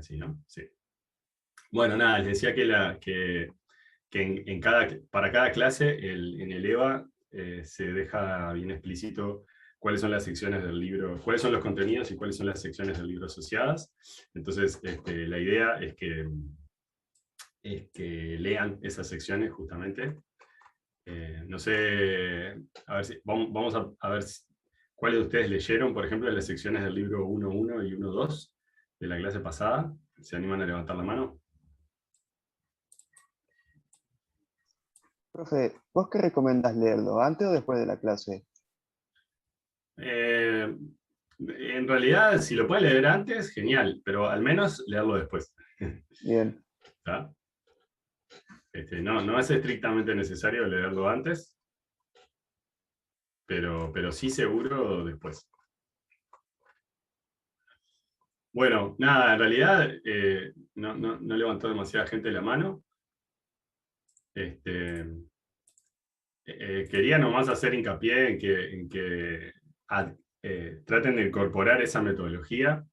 así, ¿no? Sí. Bueno, nada, les decía que para cada clase en el EVA se deja bien explícito cuáles son las secciones del libro, cuáles son los contenidos y cuáles son las secciones del libro asociadas. Entonces, la idea es que lean esas secciones justamente. No sé, a ver vamos a ver cuáles de ustedes leyeron, por ejemplo, las secciones del libro 1.1 y 1.2 de la clase pasada. ¿Se animan a levantar la mano? Profe, ¿vos qué recomendás leerlo, antes o después de la clase? En realidad, si lo pueden leer antes, genial, pero al menos leerlo después. Bien, ¿Está? No es estrictamente necesario leerlo antes, pero sí seguro después. Bueno, nada, en realidad no levantó demasiada gente la mano. Quería nomás hacer hincapié en que traten de incorporar esa metodología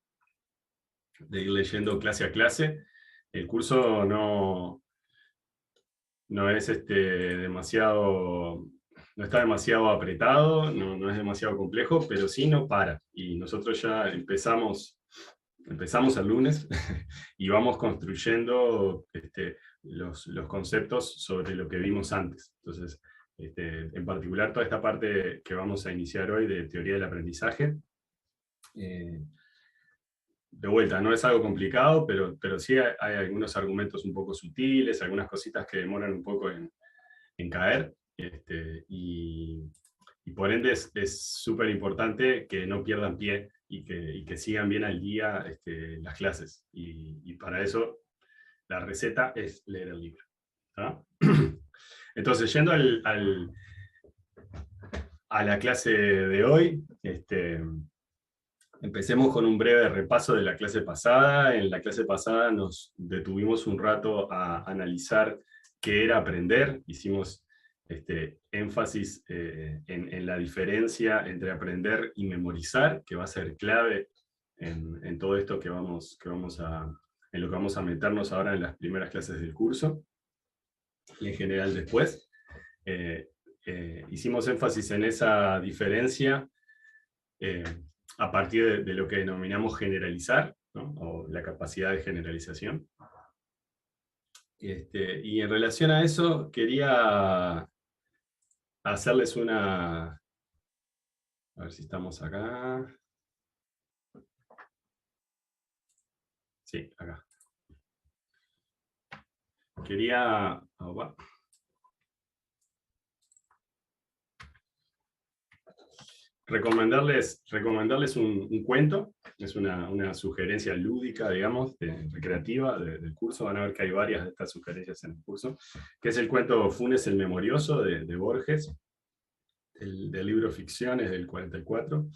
de ir leyendo clase a clase. El curso no es no está demasiado apretado, no es demasiado complejo, pero sí no para. Y nosotros ya empezamos el lunes y vamos construyendo los conceptos sobre lo que vimos antes. Entonces, en particular toda esta parte que vamos a iniciar hoy de teoría del aprendizaje, de vuelta, no es algo complicado, pero sí hay algunos argumentos un poco sutiles, algunas cositas que demoran un poco en caer, y por ende es súper importante que no pierdan pie y que sigan bien al día las clases. Y para eso la receta es leer el libro. ¿Ah? Entonces, yendo a la clase de hoy, empecemos con un breve repaso de la clase pasada. En la clase pasada nos detuvimos un rato a analizar qué era aprender. Hicimos énfasis en la diferencia entre aprender y memorizar, que va a ser clave en todo esto en lo que vamos a meternos ahora en las primeras clases del curso, y en general después. Hicimos énfasis en esa diferencia a partir de lo que denominamos generalizar, ¿no? O la capacidad de generalización. Y en relación a eso, quería hacerles a ver si estamos acá. Sí, acá. Quería recomendarles un cuento. Es una sugerencia lúdica, digamos, recreativa del curso. Van a ver que hay varias de estas sugerencias en el curso, que es el cuento Funes el Memorioso de Borges, del libro Ficciones del 44.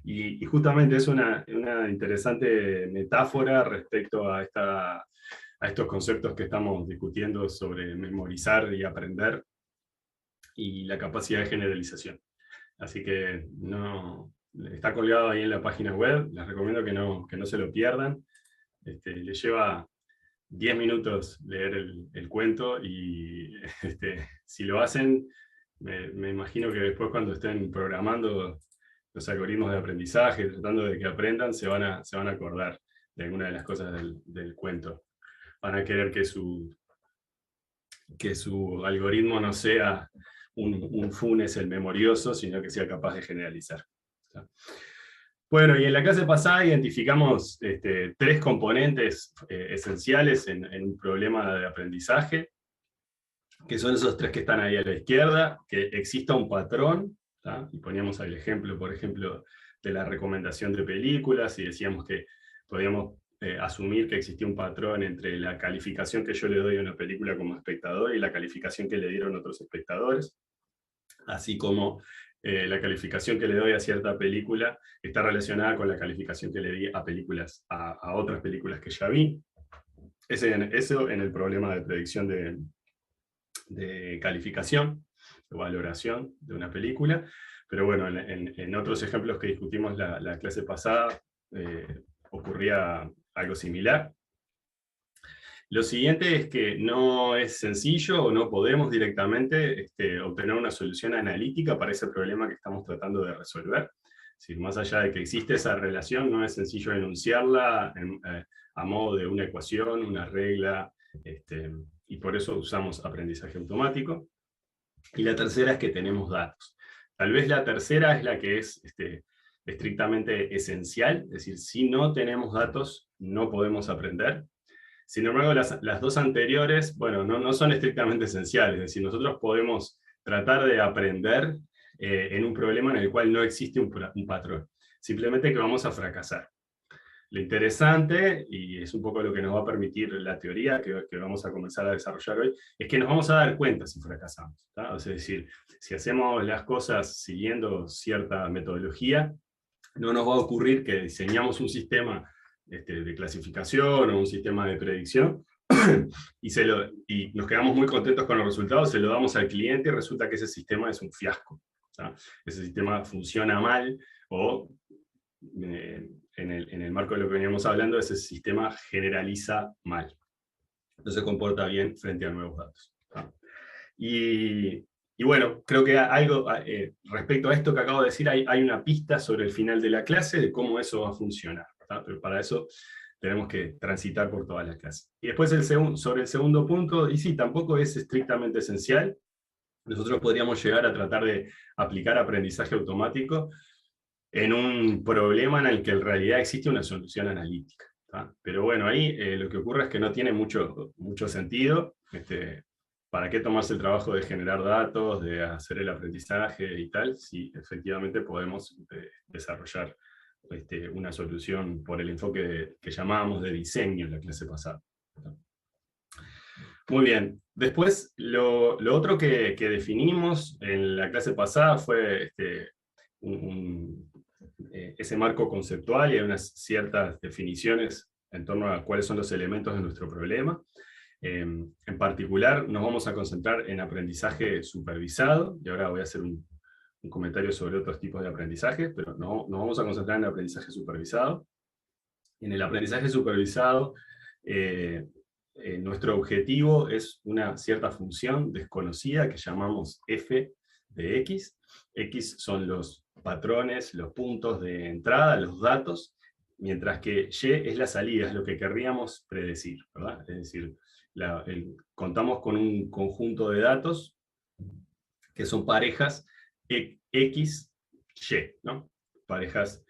Y justamente es una interesante metáfora respecto a estos conceptos que estamos discutiendo sobre memorizar y aprender y la capacidad de generalización. Así que está colgado ahí en la página web. Les recomiendo que no se lo pierdan. Les lleva 10 minutos leer el cuento, y si lo hacen, me imagino que después, cuando estén programando los algoritmos de aprendizaje, tratando de que aprendan, se van a acordar de alguna de las cosas del cuento. Van a querer que su algoritmo no sea un Funes el memorioso, sino que sea capaz de generalizar. Bueno, y en la clase pasada identificamos 3 componentes esenciales en un problema de aprendizaje, que son esos 3 que están ahí a la izquierda: que exista un patrón, ¿tá? Y poníamos el ejemplo, por ejemplo, de la recomendación de películas, y decíamos que podíamos asumir que existía un patrón entre la calificación que yo le doy a una película como espectador y la calificación que le dieron otros espectadores, así como la calificación que le doy a cierta película está relacionada con la calificación que le di a otras películas que ya vi. Eso en el problema de predicción de calificación, de valoración de una película. Pero bueno, en otros ejemplos que discutimos la clase pasada, ocurría algo similar. Lo siguiente es que no es sencillo o no podemos directamente obtener una solución analítica para ese problema que estamos tratando de resolver. Es decir, más allá de que existe esa relación, no es sencillo enunciarla a modo de una ecuación, una regla, y por eso usamos aprendizaje automático. Y la tercera es que tenemos datos. Tal vez la tercera es la que es estrictamente esencial, es decir, si no tenemos datos, no podemos aprender. Sin embargo, las dos anteriores, bueno, no son estrictamente esenciales, es decir, nosotros podemos tratar de aprender en un problema en el cual no existe un patrón, simplemente que vamos a fracasar. Lo interesante, y es un poco lo que nos va a permitir la teoría que vamos a comenzar a desarrollar hoy, es que nos vamos a dar cuenta si fracasamos. Es decir, si hacemos las cosas siguiendo cierta metodología, no nos va a ocurrir que diseñamos un sistema de clasificación o un sistema de predicción y nos quedamos muy contentos con los resultados, se lo damos al cliente y resulta que ese sistema es un fiasco. Ese sistema funciona mal o en el marco de lo que veníamos hablando, ese sistema generaliza mal. No se comporta bien frente a nuevos datos. Y bueno, creo que algo respecto a esto que acabo de decir, hay una pista sobre el final de la clase de cómo eso va a funcionar. Pero para eso tenemos que transitar por toda la clase. Y después sobre el segundo punto, y sí, tampoco es estrictamente esencial. Nosotros podríamos llegar a tratar de aplicar aprendizaje automático en un problema en el que en realidad existe una solución analítica. Pero bueno, ahí lo que ocurre es que no tiene mucho sentido. ¿Para qué tomarse el trabajo de generar datos, de hacer el aprendizaje y tal, si efectivamente podemos desarrollar una solución por el enfoque que llamábamos de diseño en la clase pasada? Muy bien. Después, lo otro que definimos en la clase pasada fue ese marco conceptual, y hay unas ciertas definiciones en torno a cuáles son los elementos de nuestro problema. En particular, nos vamos a concentrar en aprendizaje supervisado, y ahora voy a hacer un comentario sobre otros tipos de aprendizaje, pero nos vamos a concentrar en el aprendizaje supervisado. En el aprendizaje supervisado, nuestro objetivo es una cierta función desconocida que llamamos f de x. X son los patrones, los puntos de entrada, los datos, mientras que y es la salida, es lo que querríamos predecir, ¿verdad? Es decir, contamos con un conjunto de datos que son parejas X, Y, ¿no? Parejas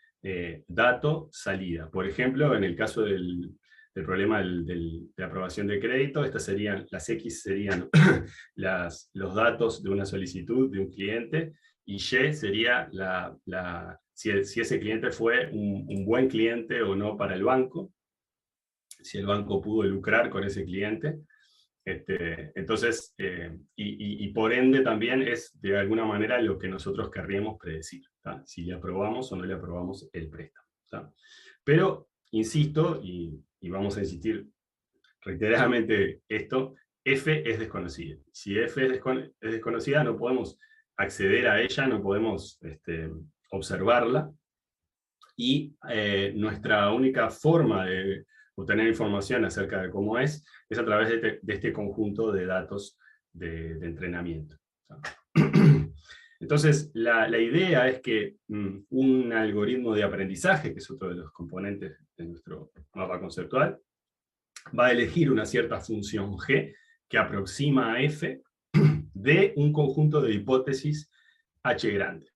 dato, salida. Por ejemplo, en el caso del problema de aprobación de crédito, las X serían los datos de una solicitud de un cliente, y Y sería si ese cliente fue un buen cliente o no para el banco, si el banco pudo lucrar con ese cliente. Entonces, y por ende también es de alguna manera lo que nosotros querríamos predecir, si le aprobamos o no le aprobamos el préstamo. Pero, insisto, y vamos a insistir reiteradamente esto, F es desconocida. Si F es desconocida, no podemos acceder a ella, no podemos observarla, y nuestra única forma de obtener información acerca de cómo es a través de este conjunto de datos de entrenamiento. Entonces, la idea es que un algoritmo de aprendizaje, que es otro de los componentes de nuestro mapa conceptual, va a elegir una cierta función G que aproxima a F de un conjunto de hipótesis H grande.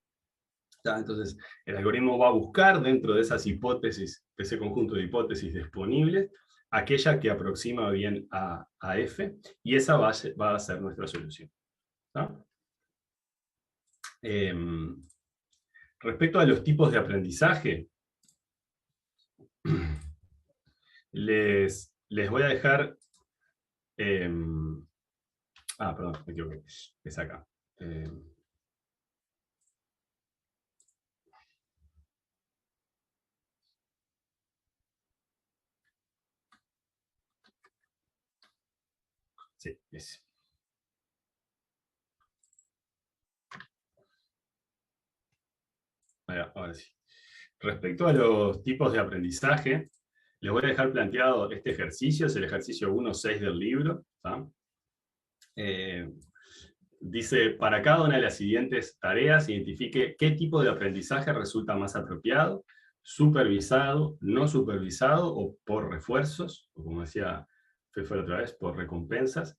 Entonces, el algoritmo va a buscar dentro de esas hipótesis, de ese conjunto de hipótesis disponibles, aquella que aproxima bien a F, y esa va a ser nuestra solución. Respecto a los tipos de aprendizaje, les voy a dejar... perdón, me equivoqué. Es acá. Sí, es. Ahora sí. Respecto a los tipos de aprendizaje, les voy a dejar planteado este ejercicio, es el ejercicio 1.6 del libro. Dice, para cada una de las siguientes tareas, identifique qué tipo de aprendizaje resulta más apropiado, supervisado, no supervisado, o por refuerzos, o como decía Fefe la otra vez, por recompensas.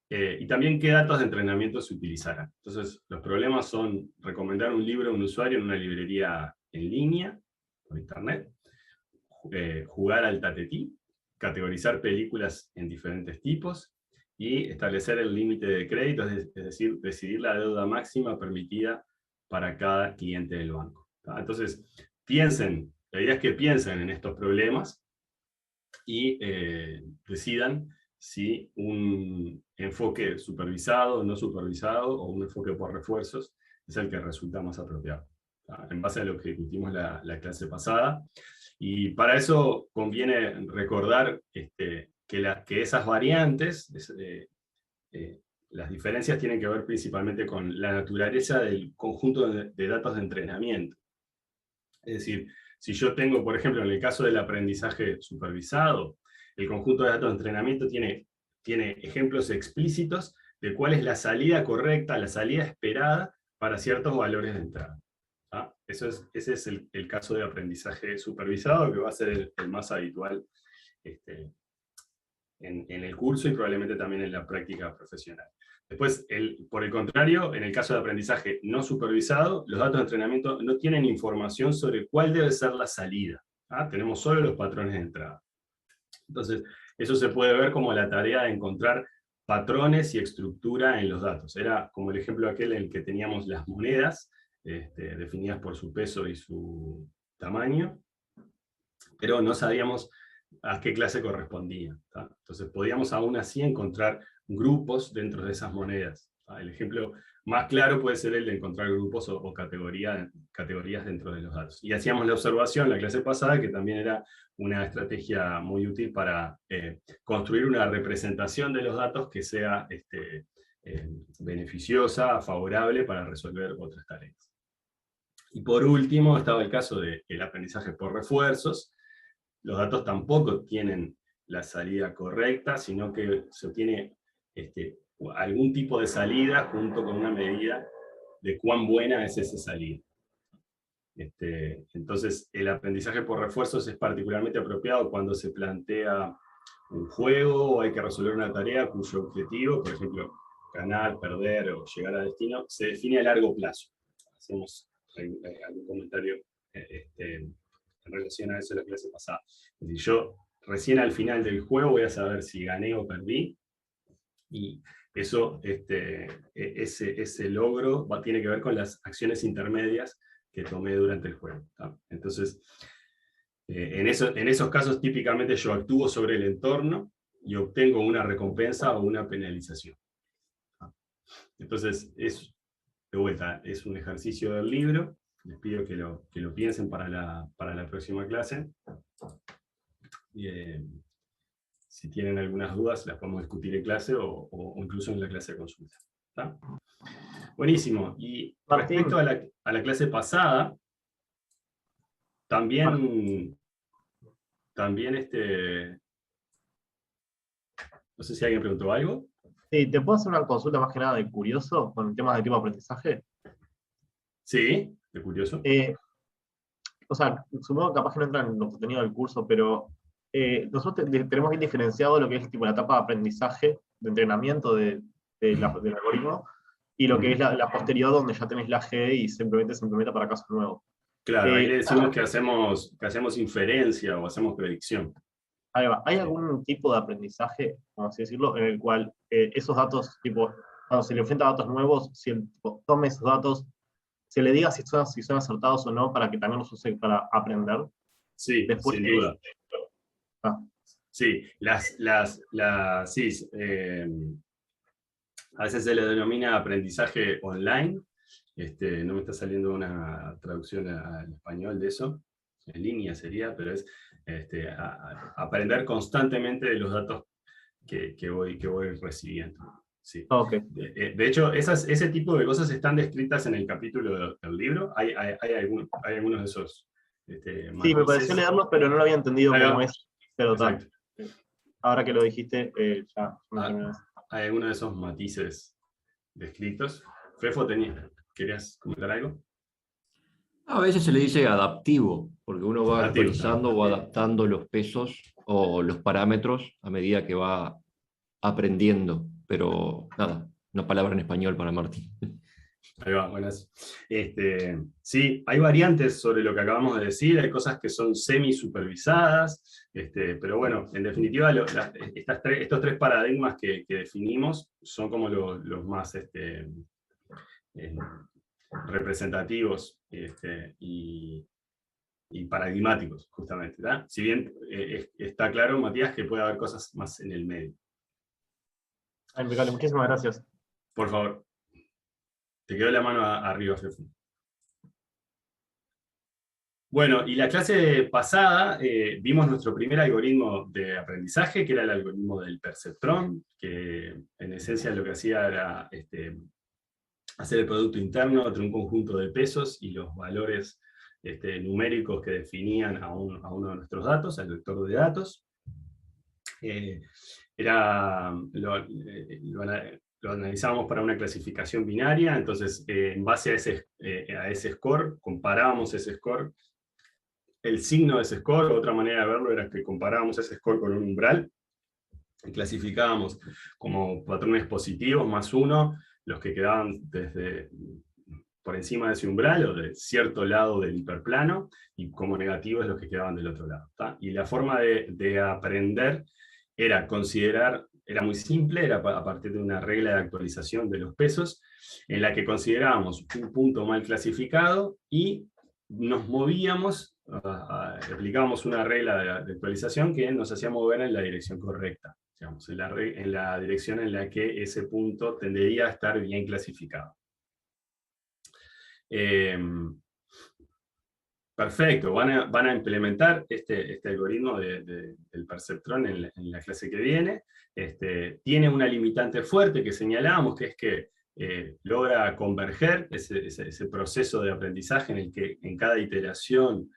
Y también qué datos de entrenamiento se utilizarán. Entonces, los problemas son recomendar un libro a un usuario en una librería en línea, por internet, jugar al tatetí, categorizar películas en diferentes tipos, y establecer el límite de crédito, es decir, decidir la deuda máxima permitida para cada cliente del banco. Entonces, la idea es que piensen en estos problemas y decidan si un enfoque supervisado, no supervisado, o un enfoque por refuerzos es el que resulta más apropiado, en base a lo que discutimos la clase pasada. Y para eso conviene recordar que esas variantes, las diferencias tienen que ver principalmente con la naturaleza del conjunto de datos de entrenamiento. Es decir, si yo tengo, por ejemplo, en el caso del aprendizaje supervisado, el conjunto de datos de entrenamiento tiene ejemplos explícitos de cuál es la salida correcta, la salida esperada para ciertos valores de entrada. Ese es el caso de aprendizaje supervisado, que va a ser el más habitual en el curso y probablemente también en la práctica profesional. Después, por el contrario, en el caso de aprendizaje no supervisado, los datos de entrenamiento no tienen información sobre cuál debe ser la salida. Tenemos solo los patrones de entrada. Entonces, eso se puede ver como la tarea de encontrar patrones y estructura en los datos. Era como el ejemplo aquel en el que teníamos las monedas, definidas por su peso y su tamaño, pero no sabíamos a qué clase correspondía. Entonces podíamos aún así encontrar grupos dentro de esas monedas. El ejemplo más claro puede ser el de encontrar grupos o categorías dentro de los datos. Y hacíamos la observación la clase pasada, que también era una estrategia muy útil para construir una representación de los datos que sea beneficiosa, favorable para resolver otras tareas. Y por último estaba el caso del aprendizaje por refuerzos. Los datos tampoco tienen la salida correcta, sino que se obtiene algún tipo de salida junto con una medida de cuán buena es esa salida. Entonces, el aprendizaje por refuerzos es particularmente apropiado cuando se plantea un juego o hay que resolver una tarea cuyo objetivo, por ejemplo, ganar, perder o llegar a destino, se define a largo plazo. Hacemos algún comentario en relación a eso en la clase pasada. Es decir, yo recién al final del juego voy a saber si gané o perdí, y eso, ese logro tiene que ver con las acciones intermedias que tomé durante el juego. Entonces, en esos casos típicamente yo actúo sobre el entorno y obtengo una recompensa o una penalización. Entonces, de vuelta, es un ejercicio del libro. Les pido que lo piensen para la próxima clase. Si tienen algunas dudas, las podemos discutir en clase o incluso en la clase de consulta. ¿Está? Buenísimo. Y Martín, respecto a la clase pasada, también no sé si alguien preguntó algo. sí, ¿te puedo hacer una consulta más que nada de curioso con el tema de tipo de aprendizaje? Sí, de curioso. O sea, supongo que capaz que no entra en los contenidos del curso, pero nosotros tenemos bien diferenciado lo que es tipo la etapa de aprendizaje, de entrenamiento del algoritmo, y lo que es la posterior, donde ya tenés la G y simplemente se implementa para casos nuevos. Claro, ahí le decimos que hacemos inferencia o hacemos predicción. Ahí va. ¿Hay algún tipo de aprendizaje, vamos a decirlo, en el cual esos datos, tipo, cuando se le enfrenta a datos nuevos, si el tipo tome esos datos, se le diga si son acertados o no, para que también los use para aprender? Sí, Después sin duda. Sí, a veces se le denomina aprendizaje online. No me está saliendo una traducción al español de eso, en línea sería, pero es aprender constantemente de los datos que voy recibiendo. Sí. Okay. De hecho, ese tipo de cosas están descritas en el capítulo del libro. Hay algunos de esos Sí, me pareció leerlos, pero no lo había entendido como es. Pero Exacto. ahora que lo dijiste, ya me Ah, terminó. ¿Hay alguno de esos matices descritos? Fefo, ¿querías comentar algo? A veces se le dice adaptivo, porque uno va Adaptivo. actualizando o adaptando los pesos o los parámetros a medida que va aprendiendo. Pero nada, una palabra en español para Martín. Ahí va, buenas. Sí, hay variantes sobre lo que acabamos de decir, hay cosas que son semi-supervisadas, pero bueno, en definitiva, estos tres paradigmas que definimos son como los más representativos y paradigmáticos, justamente. ¿Tá? Si bien está claro, Matías, que puede haber cosas más en el medio. Impecable, muchísimas gracias. Por favor. Te quedó la mano arriba, Fefu. Bueno, y la clase pasada vimos nuestro primer algoritmo de aprendizaje, que era el algoritmo del perceptrón, que en esencia lo que hacía era hacer el producto interno entre un conjunto de pesos y los valores numéricos que definían a uno de nuestros datos, al vector de datos. Lo analizábamos para una clasificación binaria, entonces en base a ese score, comparábamos ese score, el signo de ese score, otra manera de verlo era que comparábamos ese score con un umbral, y clasificábamos como patrones positivos más 1, los que quedaban por encima de ese umbral o de cierto lado del hiperplano, y como negativos los que quedaban del otro lado. ¿tá? Y la forma de aprender era era muy simple, era a partir de una regla de actualización de los pesos, en la que considerábamos un punto mal clasificado y nos movíamos, aplicábamos una regla de actualización que nos hacía mover en la dirección correcta, digamos, en la dirección en la que ese punto tendería a estar bien clasificado. Perfecto, van a implementar este algoritmo del perceptrón en la clase que viene. Tiene una limitante fuerte que señalábamos, que es que logra converger ese proceso de aprendizaje en el que en cada iteración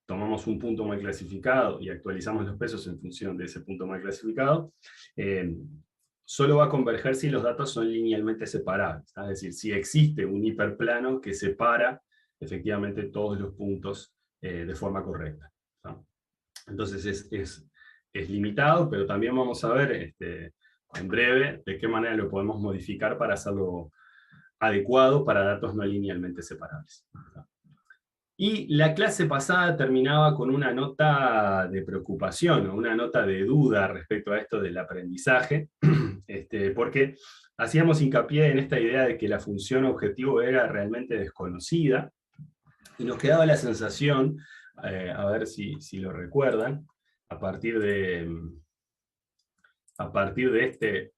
tomamos un punto mal clasificado y actualizamos los pesos en función de ese punto mal clasificado. Solo va a converger si los datos son linealmente separables, es decir, si existe un hiperplano que separa efectivamente todos los puntos de forma correcta. ¿no? Entonces es limitado, pero también vamos a ver en breve de qué manera lo podemos modificar para hacerlo adecuado para datos no linealmente separables. ¿no? Y la clase pasada terminaba con una nota de preocupación, o una nota de duda respecto a esto del aprendizaje, porque hacíamos hincapié en esta idea de que la función objetivo era realmente desconocida, y nos quedaba la sensación, a ver si lo recuerdan, a partir de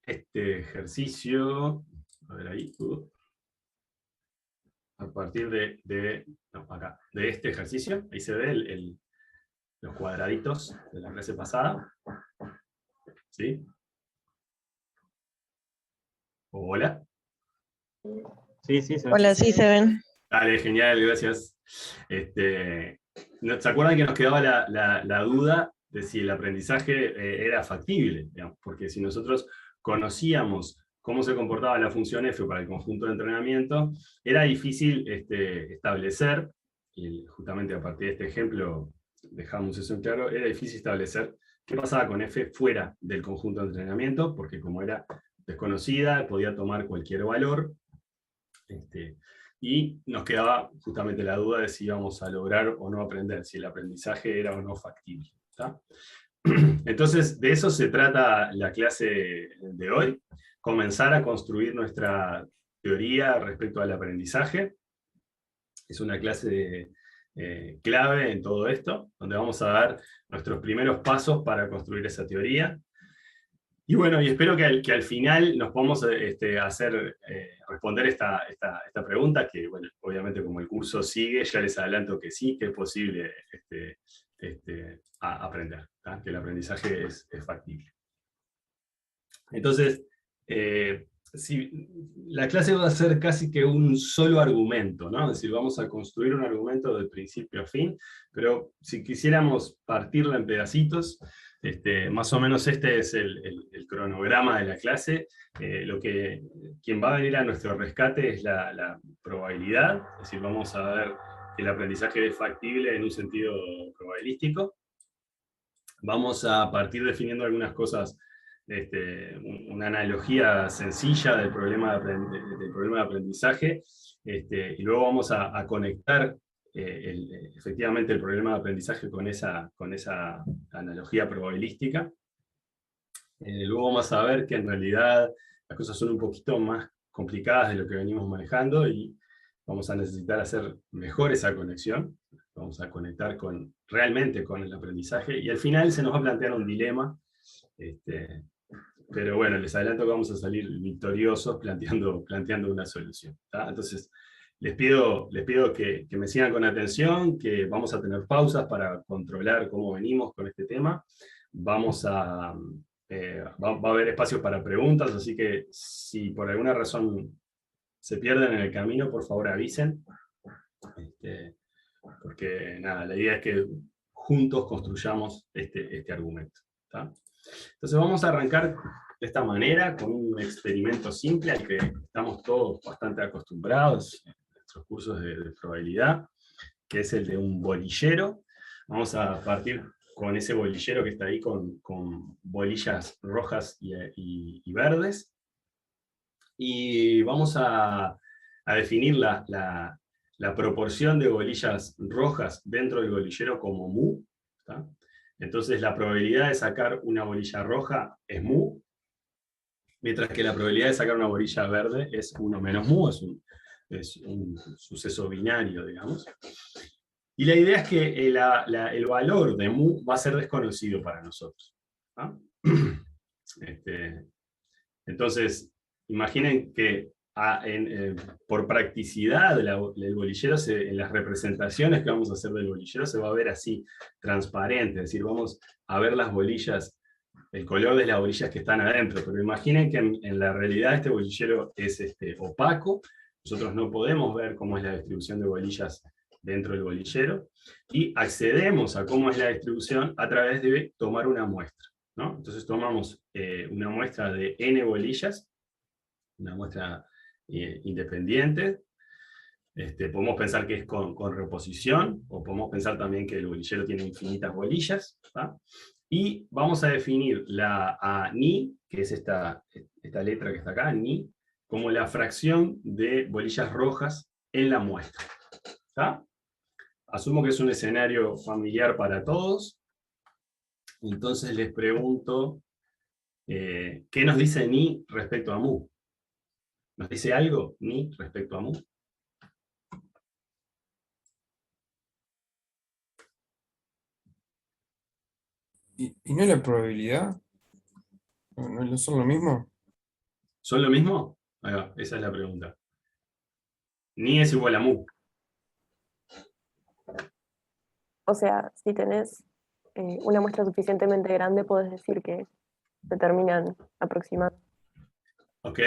este ejercicio, a ver ahí, a partir de este ejercicio, ahí se ve los cuadraditos de la clase pasada. ¿Sí? Hola. Sí, se ven. Hola, sí, se ven. Dale, genial, gracias. ¿Se acuerdan que nos quedaba la duda de si el aprendizaje era factible? Digamos, porque si nosotros conocíamos cómo se comportaba la función f para el conjunto de entrenamiento, era difícil establecer, y justamente a partir de este ejemplo dejamos eso en claro, era difícil establecer qué pasaba con f fuera del conjunto de entrenamiento, porque como era desconocida, podía tomar cualquier valor, y nos quedaba justamente la duda de si íbamos a lograr o no aprender, si el aprendizaje era o no factible. ¿tá? Entonces, de eso se trata la clase de hoy, comenzar a construir nuestra teoría respecto al aprendizaje. Es una clase clave en todo esto, donde vamos a dar nuestros primeros pasos para construir esa teoría. Y bueno, y espero que al final nos podamos responder esta pregunta, que bueno, obviamente como el curso sigue, ya les adelanto que sí, que es posible aprender, ¿tá? Que el aprendizaje es factible. Entonces, la clase va a ser casi que un solo argumento, ¿no? Es decir, vamos a construir un argumento esto de principio a fin, pero si quisiéramos partirla en pedacitos, más o menos este es el cronograma de la clase. Quien va a venir a nuestro rescate es la probabilidad, es decir, vamos a ver que el aprendizaje es factible en un sentido probabilístico. Vamos a partir definiendo algunas cosas, una analogía sencilla del problema de aprendizaje, y luego vamos a conectar efectivamente el problema de aprendizaje con esa analogía probabilística. Luego vamos a ver que en realidad las cosas son un poquito más complicadas de lo que venimos manejando y vamos a necesitar hacer mejor esa conexión. Vamos a conectar realmente con el aprendizaje y al final se nos va a plantear un dilema, pero bueno, les adelanto que vamos a salir victoriosos planteando una solución, ¿tá? Entonces, les pido que me sigan con atención, que vamos a tener pausas para controlar cómo venimos con este tema. Va a haber espacios para preguntas, así que si por alguna razón se pierden en el camino, por favor avisen. Porque nada, la idea es que juntos construyamos este argumento, ¿tá? Entonces vamos a arrancar de esta manera, con un experimento simple al que estamos todos bastante acostumbrados en nuestros cursos de probabilidad, que es el de un bolillero. Vamos a partir con ese bolillero que está ahí con bolillas rojas y verdes, y vamos a definir la proporción de bolillas rojas dentro del bolillero como mu, ¿tá? Entonces la probabilidad de sacar una bolilla roja es mu, mientras que la probabilidad de sacar una bolilla verde es 1 menos mu, es un suceso binario, digamos. Y la idea es que el valor de mu va a ser desconocido para nosotros, ¿tá? Entonces, imaginen que por practicidad del bolillero, en las representaciones que vamos a hacer del bolillero se va a ver así, transparente, es decir, vamos a ver las bolillas, el color de las bolillas que están adentro, pero imaginen que en la realidad este bolillero es opaco, nosotros no podemos ver cómo es la distribución de bolillas dentro del bolillero, y accedemos a cómo es la distribución a través de tomar una muestra, ¿no? Entonces tomamos una muestra de n bolillas, una muestra independiente. Podemos pensar que es con reposición, o podemos pensar también que el bolillero tiene infinitas bolillas, ¿tá? Y vamos a definir a ni, que es esta letra que está acá, ni, como la fracción de bolillas rojas en la muestra, ¿tá? Asumo que es un escenario familiar para todos. Entonces les pregunto, ¿qué nos dice ni respecto a mu? ¿Nos dice algo ni respecto a mu? ¿Y no la probabilidad? ¿No son lo mismo? ¿Son lo mismo? Ahí va, esa es la pregunta. Ni es igual a mu. O sea, si tenés una muestra suficientemente grande, podés decir que se terminan aproximando. Ok,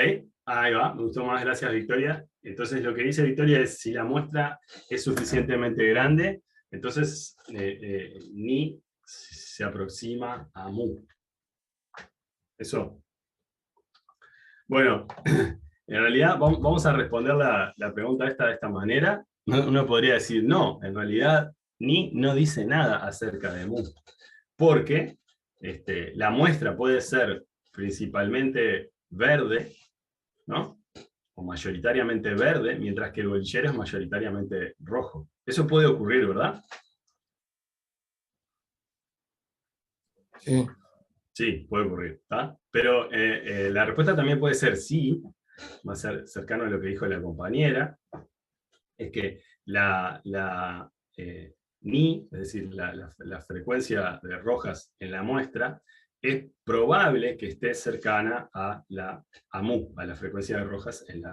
ahí va, me gustó más, gracias Victoria. Entonces lo que dice Victoria es, si la muestra es suficientemente grande, entonces ni se aproxima a mu. Eso. Bueno, en realidad vamos a responder la pregunta de esta manera. Uno podría decir, no, en realidad ni no dice nada acerca de mu, porque la muestra puede ser principalmente verde, ¿no? O mayoritariamente verde, mientras que el bolillero es mayoritariamente rojo. Eso puede ocurrir, ¿verdad? Sí. Sí, puede ocurrir, ¿tá? Pero la respuesta también puede ser sí, va a ser cercano a lo que dijo la compañera, es que ni, es decir, la frecuencia de rojas en la muestra, es probable que esté cercana a mu, a la frecuencia de rojas en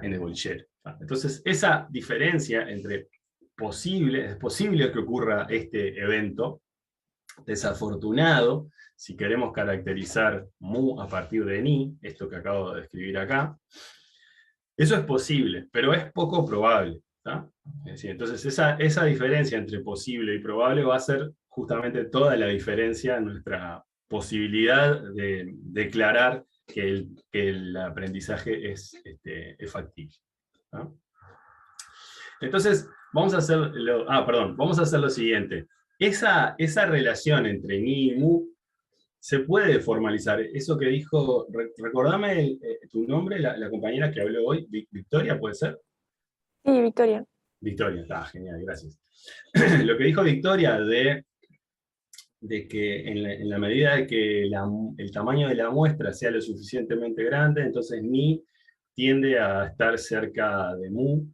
el bolillero. Entonces, esa diferencia entre es posible que ocurra este evento, desafortunado, si queremos caracterizar mu a partir de ni, esto que acabo de escribir acá, eso es posible, pero es poco probable. ¿tá? Es decir, entonces esa diferencia entre posible y probable va a ser justamente toda la diferencia en nuestra posibilidad de declarar que el aprendizaje es factible, ¿tá? Entonces, vamos a hacer lo siguiente. Esa relación entre ni y mu se puede formalizar. Eso que dijo, recordame tu nombre, la compañera que habló hoy, Victoria, ¿puede ser? Sí, Victoria. Victoria, está genial, gracias. Lo que dijo Victoria de que en la medida de que el tamaño de la muestra sea lo suficientemente grande, entonces ni tiende a estar cerca de mu.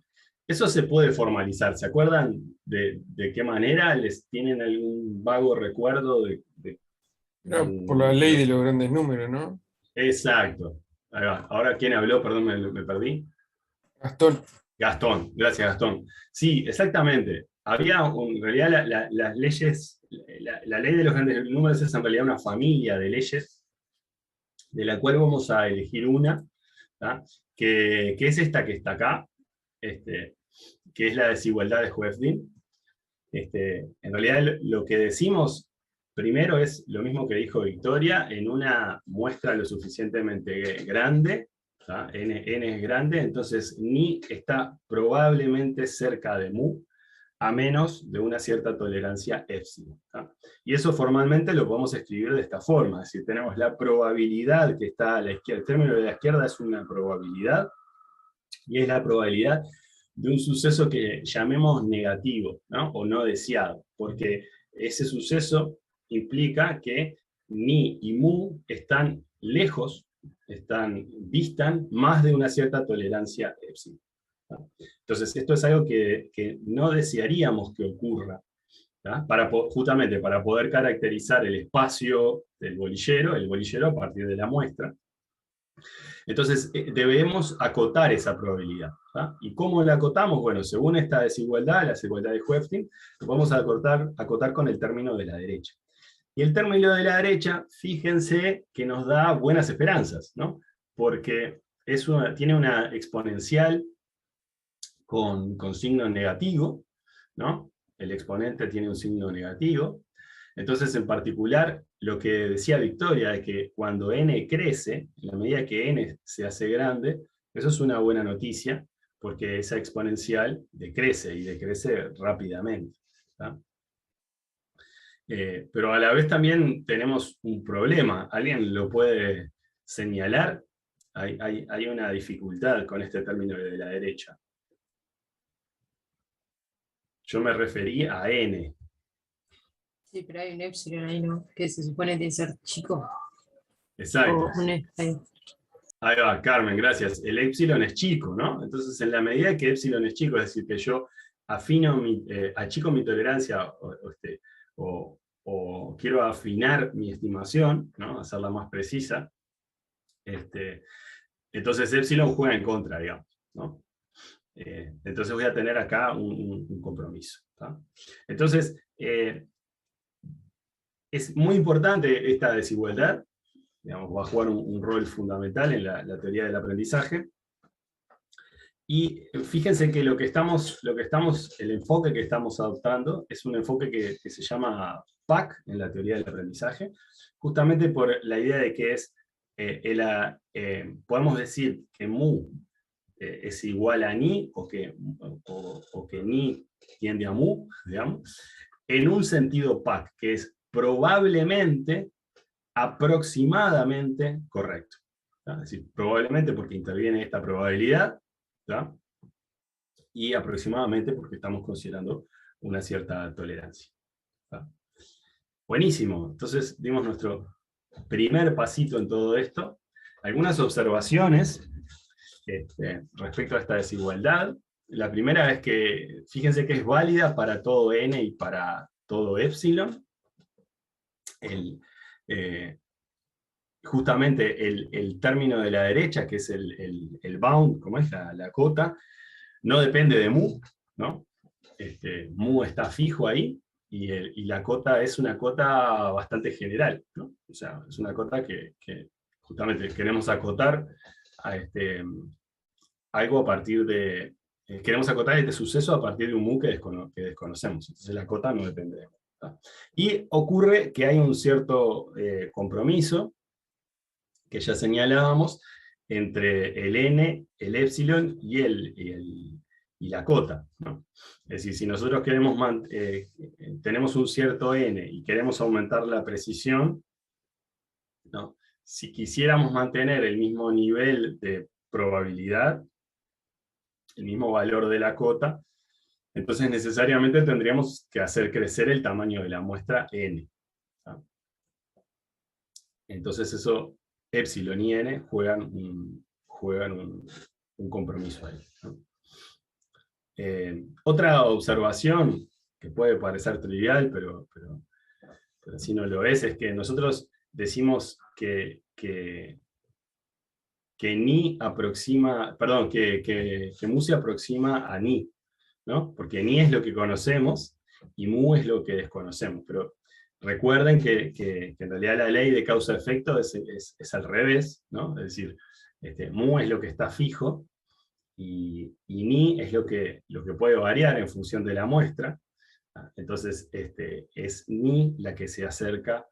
Eso se puede formalizar. ¿Se acuerdan de qué manera? ¿Les tienen algún vago recuerdo Era por la ley de los grandes números, ¿no? Exacto. Ahí va. Ahora, ¿quién habló? Perdón, me perdí. Gastón. Gastón, gracias Gastón. Sí, exactamente. En realidad las leyes, la ley de los grandes números es en realidad una familia de leyes, de la cual vamos a elegir una, ¿tá? Que es esta que está acá, que es la desigualdad de Hoeffding. En realidad lo que decimos primero es lo mismo que dijo Victoria, en una muestra lo suficientemente grande, ¿tá? N es grande, entonces ni está probablemente cerca de mu, a menos de una cierta tolerancia epsilon, ¿tá? Y eso formalmente lo podemos escribir de esta forma, es decir, tenemos la probabilidad que está a la izquierda, el término de la izquierda es una probabilidad, y es la probabilidad de un suceso que llamemos negativo, ¿no? O no deseado, porque ese suceso implica que ni y mu están lejos, distan más de una cierta tolerancia epsilon, ¿tá? Entonces esto es algo que no desearíamos que ocurra, ¿tá? Justamente para poder caracterizar el espacio del bolillero, el bolillero a partir de la muestra. Entonces, debemos acotar esa probabilidad, ¿tá? ¿Y cómo la acotamos? Bueno, según esta desigualdad, la desigualdad de Hoeffding, lo vamos a acotar con el término de la derecha. Y el término de la derecha, fíjense que nos da buenas esperanzas, ¿no? Porque tiene una exponencial con signo negativo, ¿no? El exponente tiene un signo negativo. Entonces, en particular, lo que decía Victoria es que cuando n crece, en la medida que n se hace grande, eso es una buena noticia, porque esa exponencial decrece, y decrece rápidamente, ¿tá? Pero a la vez también tenemos un problema. ¿Alguien lo puede señalar? Hay una dificultad con este término de la derecha. Yo me referí a n. Sí, pero hay un epsilon ahí, ¿no? Que se supone de ser chico. Exacto. Ahí. Ahí va, Carmen, gracias. El epsilon es chico, ¿no? Entonces, en la medida que epsilon es chico, es decir, que yo achico mi tolerancia o quiero afinar mi estimación, ¿no? Hacerla más precisa, entonces epsilon juega en contra, digamos, ¿no? Entonces voy a tener acá un compromiso, ¿tá? Entonces, es muy importante esta desigualdad, digamos, va a jugar un rol fundamental en la teoría del aprendizaje. Y fíjense que el enfoque que estamos adoptando es un enfoque que se llama PAC en la teoría del aprendizaje, justamente por la idea de que podemos decir que mu es igual a ni, o que ni tiende a mu, digamos, en un sentido PAC, que es probablemente, aproximadamente correcto, ¿tá? Es decir, probablemente porque interviene esta probabilidad, ¿tá? Y aproximadamente porque estamos considerando una cierta tolerancia, ¿tá? Buenísimo, entonces dimos nuestro primer pasito en todo esto. Algunas observaciones respecto a esta desigualdad. La primera es que, fíjense que es válida para todo n y para todo epsilon. Justamente el término de la derecha, que es el bound, como es la cota, no depende de mu, ¿no? Mu está fijo ahí, y la cota es una cota bastante general, ¿no? O sea, es una cota que justamente queremos acotar a algo a partir de queremos acotar este suceso a partir de un mu que desconocemos. Entonces la cota no depende de mu. ¿Tá? Y ocurre que hay un cierto compromiso, que ya señalábamos, entre el n, el epsilon y la cota, ¿no? Es decir, si nosotros tenemos un cierto n y queremos aumentar la precisión, ¿no? Si quisiéramos mantener el mismo nivel de probabilidad, el mismo valor de la cota, entonces necesariamente tendríamos que hacer crecer el tamaño de la muestra n. ¿Tá? Entonces eso, epsilon y n juegan un compromiso ahí, ¿no? Otra observación que puede parecer trivial, pero así no lo es que nosotros decimos que ni aproxima, perdón, que mu se aproxima a ni, ¿no? Porque ni es lo que conocemos y mu es lo que desconocemos. Pero recuerden que en realidad la ley de causa-efecto es al revés, ¿no? Es decir, mu es lo que está fijo y ni es lo que puede variar en función de la muestra. Entonces es ni la que se acerca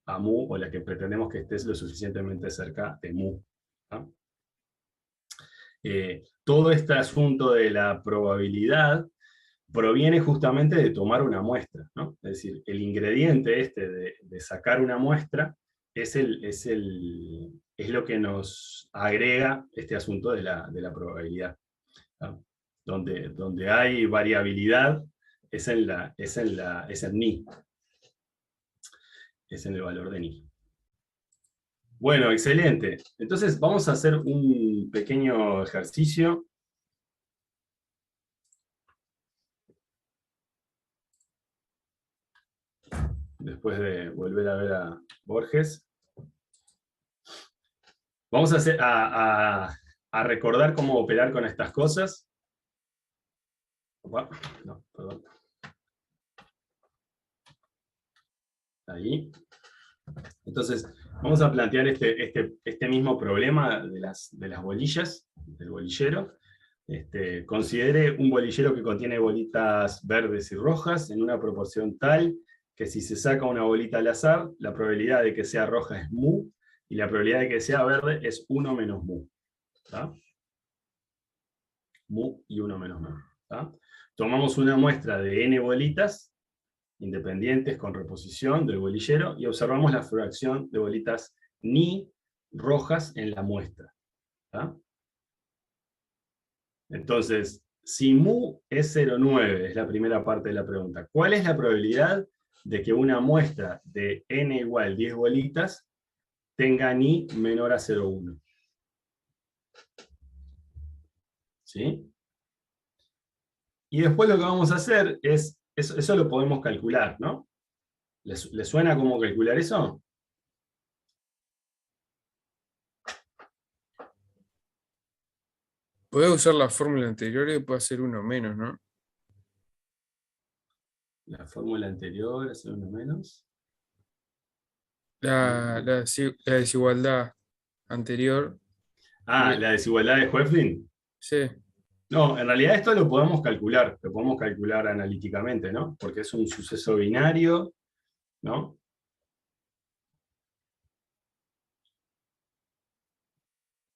a mu, o la que pretendemos que esté lo suficientemente cerca de mu. ¿No? Todo este asunto de la probabilidad proviene justamente de tomar una muestra, ¿no? Es decir, el ingrediente de sacar una muestra es lo que nos agrega este asunto de la probabilidad, ¿no? Donde hay variabilidad es en ni, es en el valor de ni. Bueno, excelente. Entonces vamos a hacer un pequeño ejercicio. Después de volver a ver a Borges. Vamos a recordar cómo operar con estas cosas. No, perdón. Ahí. Entonces, vamos a plantear este mismo problema de las bolillas, del bolillero. Considere un bolillero que contiene bolitas verdes y rojas en una proporción tal que si se saca una bolita al azar, la probabilidad de que sea roja es mu, y la probabilidad de que sea verde es 1 menos mu. ¿Tá? Mu y 1 menos mu. ¿Tá? Tomamos una muestra de n bolitas, independientes con reposición del bolillero, y observamos la fracción de bolitas ni rojas en la muestra. ¿Tá? Entonces, si mu es 0,9, es la primera parte de la pregunta, ¿cuál es la probabilidad de que una muestra de n igual 10 bolitas tenga ni menor a 0,1? ¿Sí? Y después lo que vamos a hacer es, eso lo podemos calcular, ¿no? ¿Les suena cómo calcular eso? Puedes usar la fórmula anterior y puede ser uno menos, ¿no? La fórmula anterior es 1 menos. La desigualdad anterior. Ah, la desigualdad de Hoefflin. Sí. No, en realidad esto lo podemos calcular analíticamente, ¿no? Porque es un suceso binario, ¿no?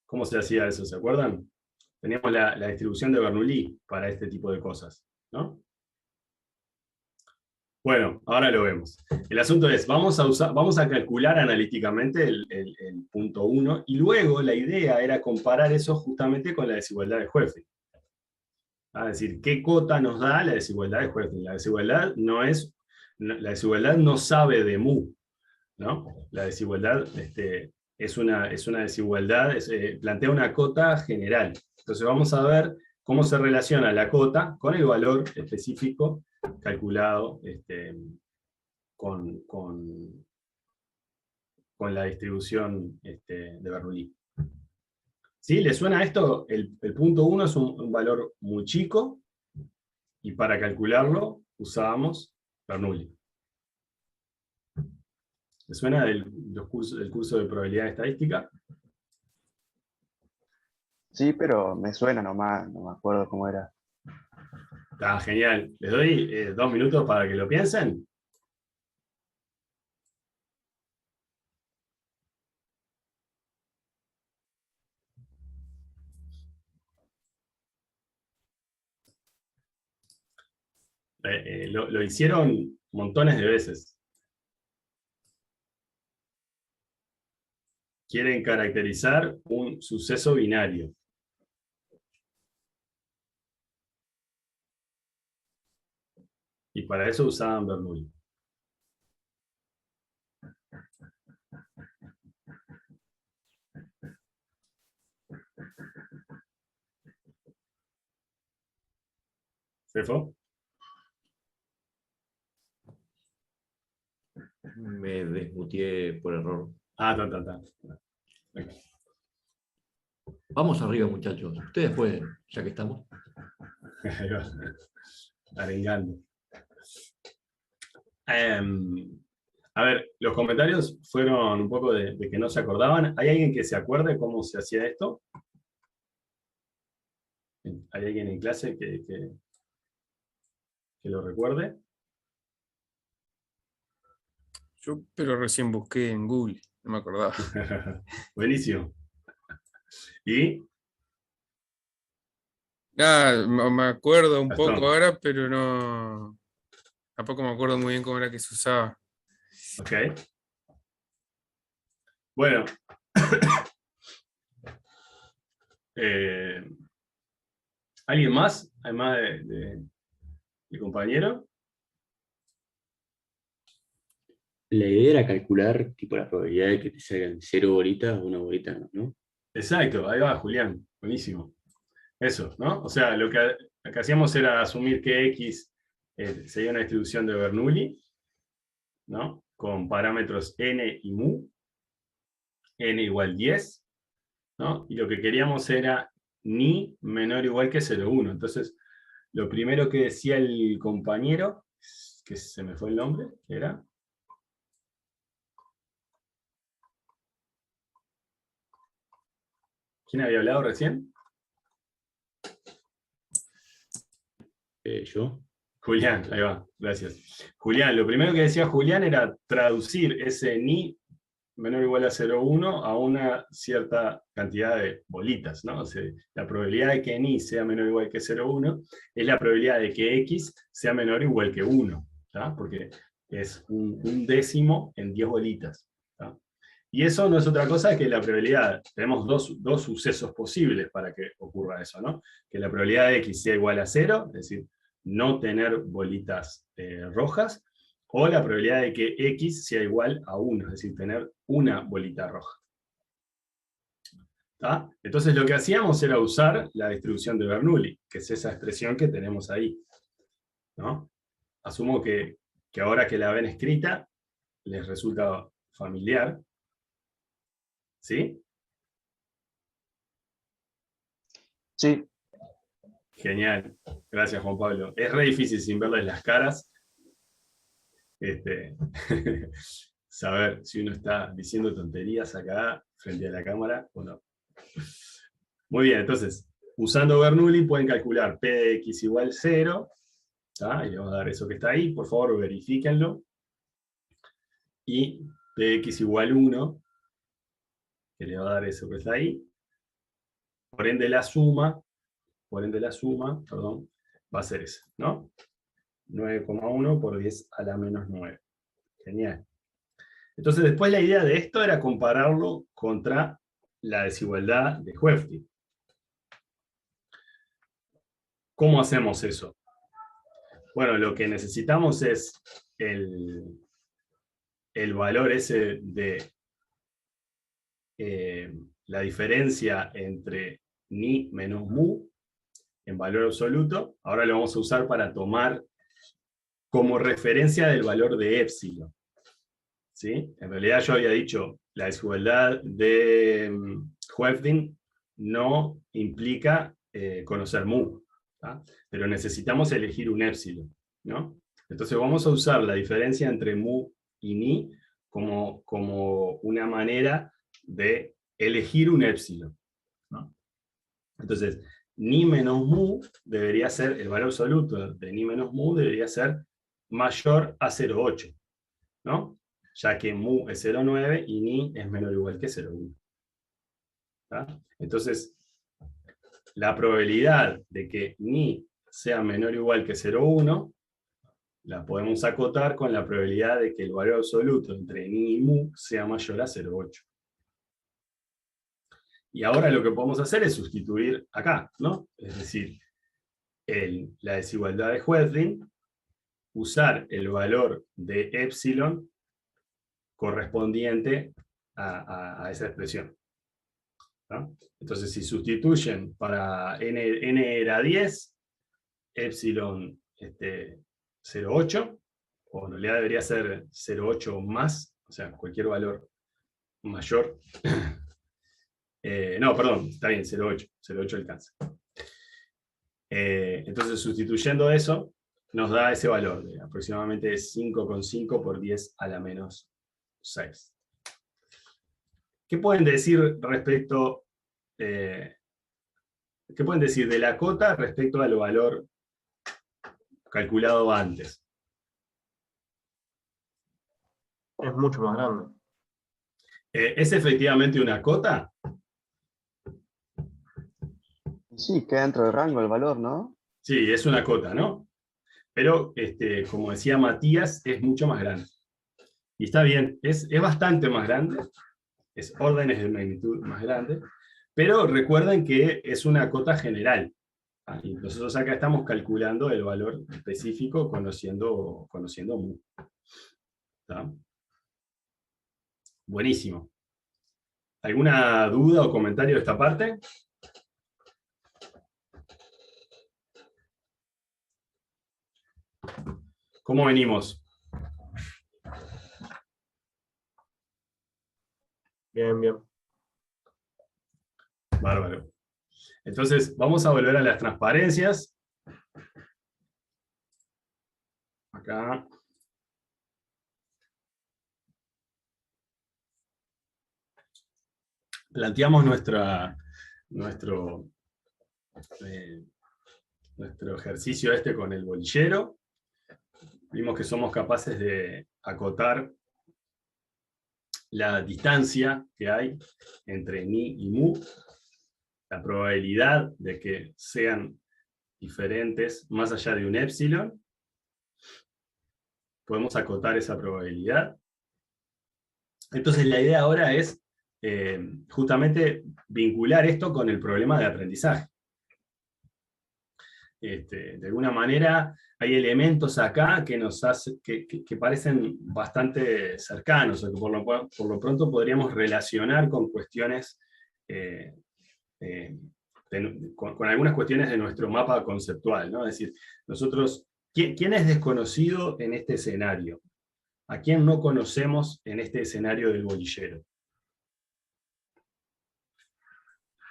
¿Cómo se hacía eso? ¿Se acuerdan? Teníamos la distribución de Bernoulli para este tipo de cosas, ¿no? Bueno, ahora lo vemos. El asunto es, vamos a calcular analíticamente el punto 1, y luego la idea era comparar eso justamente con la desigualdad de Hoefflin. Es decir, ¿qué cota nos da la desigualdad de Hoefflin? La desigualdad no sabe de mu, ¿no? La desigualdad es una desigualdad, plantea una cota general. Entonces vamos a ver cómo se relaciona la cota con el valor específico calculado con la distribución de Bernoulli. ¿Sí? ¿Le suena esto? El punto 1 es un valor muy chico, y para calcularlo usábamos Bernoulli. ¿Le suena el curso de probabilidad estadística? Sí, pero me suena nomás, no me acuerdo cómo era. Está genial. Les doy 2 minutos para que lo piensen. Lo hicieron montones de veces. Quieren caracterizar un suceso binario. Y para eso usaban Bernoulli. ¿Fefo? Me desmuteé por error. Ta. Ok. Vamos arriba, muchachos. Ustedes pueden, ya que estamos. Ahí va. Arengando. A ver, los comentarios fueron un poco de que no se acordaban. ¿Hay alguien que se acuerde cómo se hacía esto? ¿Hay alguien en clase que lo recuerde? Yo, pero recién busqué en Google, no me acordaba. Buenísimo. ¿Y? Me acuerdo un Gastón. poco ahora, pero no. Tampoco me acuerdo muy bien cómo era que se usaba. Ok. Bueno. ¿Alguien más? Además de compañero. La idea era calcular tipo la probabilidad de que te salgan 0 bolitas o 1 bolita, ¿no? Exacto, ahí va, Julián. Buenísimo. Eso, ¿no? O sea, lo que hacíamos era asumir que X sería una distribución de Bernoulli, ¿no? Con parámetros n y mu, n igual 10, ¿no? Y lo que queríamos era ni menor o igual que 0,1. Entonces, lo primero que decía el compañero, que se me fue el nombre, era... ¿Quién había hablado recién? Yo. Julián, ahí va, gracias. Julián, lo primero que decía Julián era traducir ese ni menor o igual a 0,1 a una cierta cantidad de bolitas, ¿no? O sea, la probabilidad de que ni sea menor o igual que 0,1 es la probabilidad de que x sea menor o igual que 1, ¿tá? Porque es un décimo en 10 bolitas. ¿tá? Y eso no es otra cosa que la probabilidad, tenemos dos sucesos posibles para que ocurra eso, ¿no? Que la probabilidad de x sea igual a 0, es decir, no tener bolitas rojas, o la probabilidad de que x sea igual a 1, es decir, tener una bolita roja. ¿Tá? Entonces lo que hacíamos era usar la distribución de Bernoulli, que es esa expresión que tenemos ahí. ¿no? Asumo que ahora que la ven escrita, les resulta familiar. ¿Sí? Sí, Genial. Gracias, Juan Pablo. Es re difícil sin verles las caras. Saber si uno está diciendo tonterías acá frente a la cámara o no. Muy bien, entonces, usando Bernoulli pueden calcular P de X igual 0, ¿tá? Y le vamos a dar eso que está ahí, por favor verifíquenlo. Y P de X igual 1, que le va a dar eso que está ahí. Por ende la suma, perdón, va a ser esa, ¿no? 9,1 por 10 a la menos 9. Genial. Entonces después la idea de esto era compararlo contra la desigualdad de Hoeffding. ¿Cómo hacemos eso? Bueno, lo que necesitamos es el valor ese de la diferencia entre ni menos mu en valor absoluto. Ahora lo vamos a usar para tomar como referencia del valor de épsilon. ¿Sí? En realidad yo había dicho, la desigualdad de Hoeffding no implica conocer mu, ¿tá? Pero necesitamos elegir un épsilon, ¿no? Entonces vamos a usar la diferencia entre mu y ni como una manera de elegir un épsilon, ¿no? Entonces, ni menos mu debería ser, el valor absoluto de ni menos mu debería ser mayor a 0,8, ¿no? Ya que mu es 0,9 y ni es menor o igual que 0,1. Entonces, la probabilidad de que ni sea menor o igual que 0,1 la podemos acotar con la probabilidad de que el valor absoluto entre ni y mu sea mayor a 0,8. Y ahora lo que podemos hacer es sustituir acá, ¿no? Es decir, la desigualdad de Hoeffding, usar el valor de epsilon correspondiente a esa expresión, ¿no? Entonces, si sustituyen para n era 10, epsilon 0,8, o en realidad debería ser 0,8 más, o sea, cualquier valor mayor. No, perdón, está bien, 0,8 alcanza. Entonces, sustituyendo eso, nos da ese valor de aproximadamente 5,5 por 10 a la menos 6. ¿Qué pueden decir respecto, qué pueden decir de la cota respecto al valor calculado antes? Es mucho más grande. ¿Es efectivamente una cota? Sí, queda dentro del rango el valor, ¿no? Sí, es una cota, ¿no? Pero, como decía Matías, es mucho más grande. Y está bien, es bastante más grande, es órdenes de magnitud más grande, pero recuerden que es una cota general. Y nosotros acá estamos calculando el valor específico conociendo mu. ¿Está? Buenísimo. ¿Alguna duda o comentario de esta parte? ¿Cómo venimos? Bien, bien. Bárbaro. Entonces, vamos a volver a las transparencias. Acá. Planteamos nuestro ejercicio con el bolillero. Vimos que somos capaces de acotar la distancia que hay entre ni y mu, la probabilidad de que sean diferentes más allá de un épsilon. Podemos acotar esa probabilidad. Entonces la idea ahora es justamente vincular esto con el problema de aprendizaje. De alguna manera hay elementos acá que que parecen bastante cercanos, o que por lo pronto podríamos relacionar con cuestiones, con algunas cuestiones de nuestro mapa conceptual, ¿no? Es decir, nosotros, ¿quién es desconocido en este escenario? ¿A quién no conocemos en este escenario del bolillero?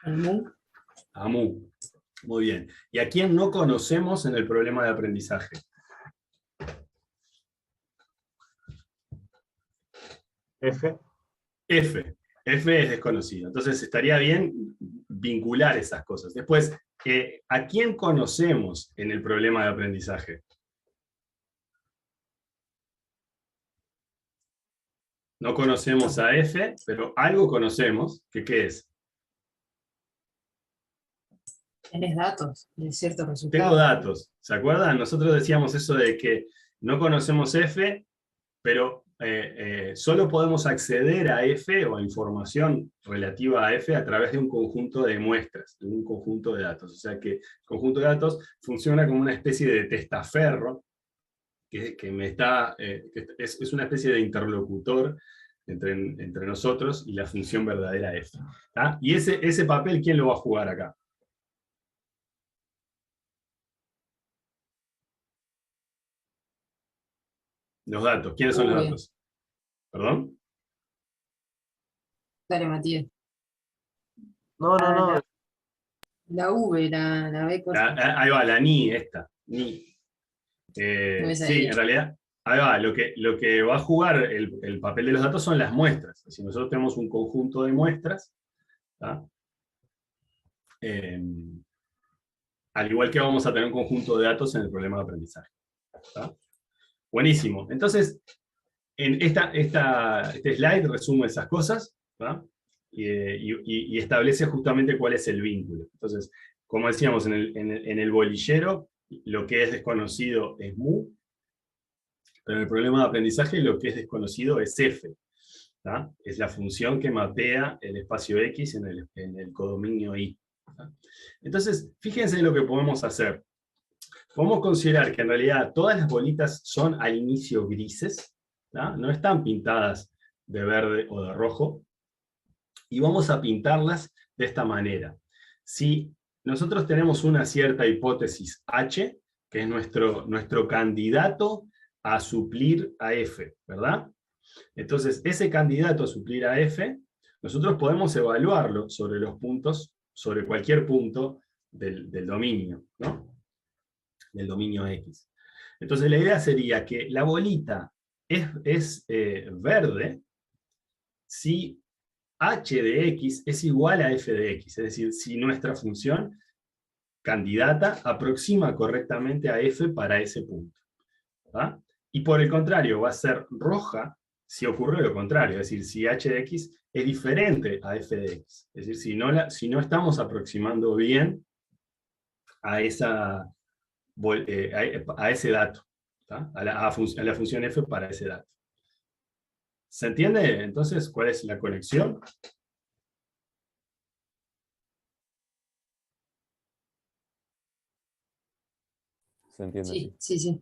¿El mu? A mu. Muy bien. ¿Y a quién no conocemos en el problema de aprendizaje? F. F. F es desconocido. Entonces estaría bien vincular esas cosas. Después, ¿a quién conocemos en el problema de aprendizaje? No conocemos a F, pero algo conocemos. ¿Qué es? Tenés datos de ciertos resultados. Tengo datos. ¿Se acuerdan? Nosotros decíamos eso de que no conocemos F, pero solo podemos acceder a F o a información relativa a F a través de un conjunto de muestras, de un conjunto de datos. O sea que el conjunto de datos funciona como una especie de testaferro que es una especie de interlocutor entre nosotros y la función verdadera F. ¿Ah? Y ese papel, ¿quién lo va a jugar acá? Los datos. ¿Quiénes son los Muy datos? ¿Perdón? Dale, Matías. No. La V, la B corta. Ahí va, la ni, esta. Ni. No es Sí, ahí. en realidad, ahí va, lo que va a jugar el papel de los datos son las muestras. Si nosotros tenemos un conjunto de muestras, ¿tá? Al igual que vamos a tener un conjunto de datos en el problema de aprendizaje. ¿Tá? Buenísimo. Entonces, en este slide resume esas cosas, ¿tá? Y establece justamente cuál es el vínculo. Entonces, como decíamos, en el bolillero, lo que es desconocido es mu, pero en el problema de aprendizaje lo que es desconocido es f. ¿Tá? Es la función que mapea el espacio X en el codominio Y. ¿Tá? Entonces, fíjense lo que podemos hacer. Podemos considerar que en realidad todas las bolitas son al inicio grises, ¿tá? No están pintadas de verde o de rojo, y vamos a pintarlas de esta manera. Si nosotros tenemos una cierta hipótesis H, que es nuestro candidato a suplir a F, ¿verdad? Entonces, ese candidato a suplir a F, nosotros podemos evaluarlo sobre los puntos, sobre cualquier punto del dominio, ¿no? Del dominio X. Entonces, la idea sería que la bolita es verde si h de x es igual a f de x, es decir, si nuestra función candidata aproxima correctamente a f para ese punto. ¿Va? Y por el contrario, va a ser roja si ocurre lo contrario, es decir, si h de x es diferente a f de x. Es decir, si no estamos aproximando bien a, a ese dato, ¿tá? a la función f para ese dato. ¿Se entiende entonces cuál es la conexión? Se entiende. Sí, sí, sí.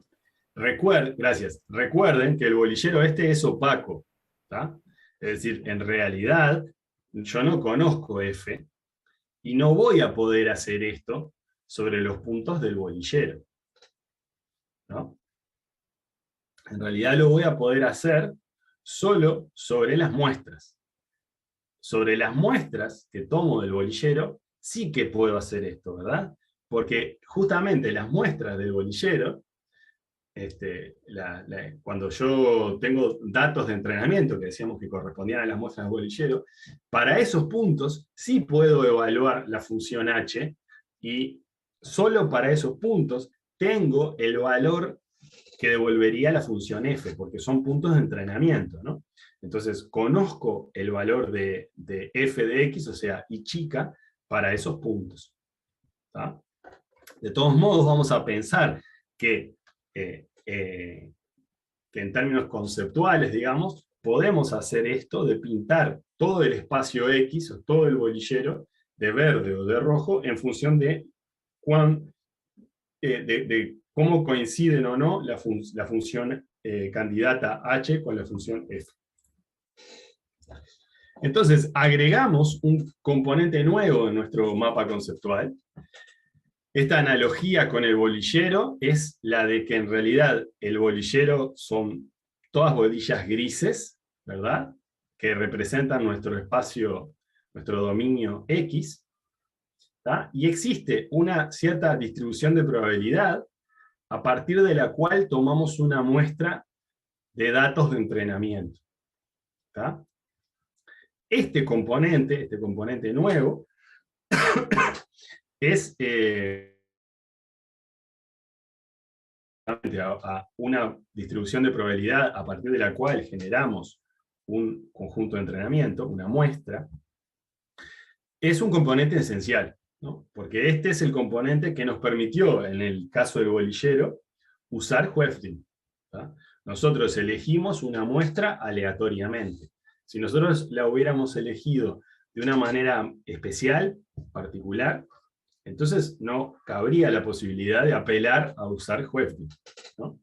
Gracias. Recuerden que el bolillero este es opaco, ¿tá? Es decir, en realidad yo no conozco f y no voy a poder hacer esto sobre los puntos del bolillero, ¿no? En realidad lo voy a poder hacer solo sobre las muestras. Sobre las muestras que tomo del bolillero, sí que puedo hacer esto, ¿verdad? Porque justamente las muestras del bolillero, cuando yo tengo datos de entrenamiento que decíamos que correspondían a las muestras del bolillero, para esos puntos sí puedo evaluar la función h, y solo para esos puntos tengo el valor que devolvería la función f, porque son puntos de entrenamiento, ¿no? Entonces, conozco el valor de f de x, o sea, y chica, para esos puntos. ¿Tá? De todos modos, vamos a pensar que en términos conceptuales, digamos, podemos hacer esto de pintar todo el espacio X, o todo el bolillero, de verde o de rojo, en función de cómo coinciden o no la función candidata h con la función f. Entonces, agregamos un componente nuevo en nuestro mapa conceptual. Esta analogía con el bolillero es la de que en realidad el bolillero son todas bolillas grises, ¿verdad? Que representan nuestro espacio, nuestro dominio X, ¿tá? Y existe una cierta distribución de probabilidad a partir de la cual tomamos una muestra de datos de entrenamiento. ¿Tá? Este componente nuevo, es a una distribución de probabilidad a partir de la cual generamos un conjunto de entrenamiento, una muestra, es un componente esencial, ¿no? Porque este es el componente que nos permitió, en el caso del bolillero, usar Hoeffding. ¿Tá? Nosotros elegimos una muestra aleatoriamente. Si nosotros la hubiéramos elegido de una manera especial, particular, entonces no cabría la posibilidad de apelar a usar Hoeffding, ¿no?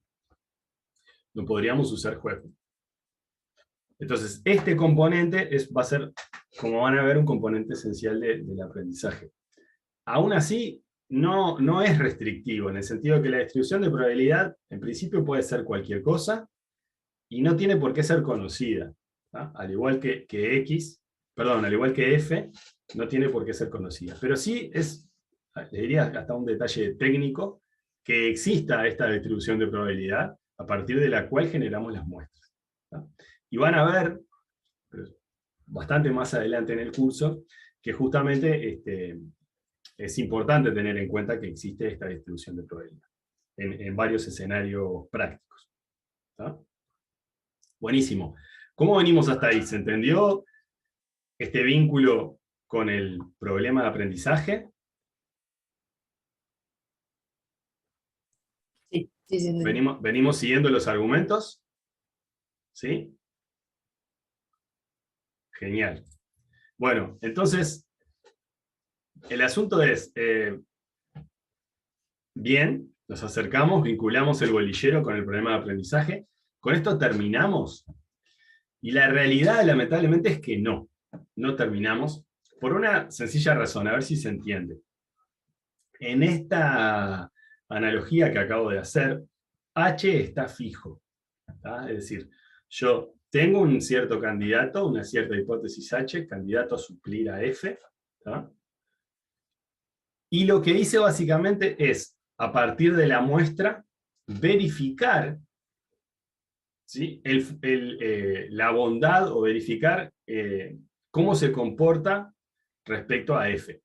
No podríamos usar Hoeffding. Entonces, este componente va a ser, como van a ver, un componente esencial del aprendizaje. Aún así, no es restrictivo, en el sentido que la distribución de probabilidad, en principio, puede ser cualquier cosa, y no tiene por qué ser conocida. ¿Tá? Al igual que al igual que f, no tiene por qué ser conocida. Pero sí es, le diría hasta un detalle técnico, que exista esta distribución de probabilidad, a partir de la cual generamos las muestras. ¿Tá? Y van a ver, bastante más adelante en el curso, que justamente es importante tener en cuenta que existe esta distribución de probabilidad en varios escenarios prácticos. ¿Está? Buenísimo. ¿Cómo venimos hasta ahí? ¿Se entendió este vínculo con el problema de aprendizaje? Sí, sí, sí. Venimos siguiendo los argumentos. ¿Sí? Genial. Bueno, entonces, el asunto es, bien, nos acercamos, vinculamos el bolillero con el problema de aprendizaje. ¿Con esto terminamos? Y la realidad, lamentablemente, es que no terminamos, por una sencilla razón, a ver si se entiende. En esta analogía que acabo de hacer, H está fijo. ¿Tá? Es decir, yo tengo un cierto candidato, una cierta hipótesis H, candidato a suplir a F, ¿tá? Y lo que hice básicamente es, a partir de la muestra, verificar, ¿sí?, la bondad o verificar cómo se comporta respecto a F.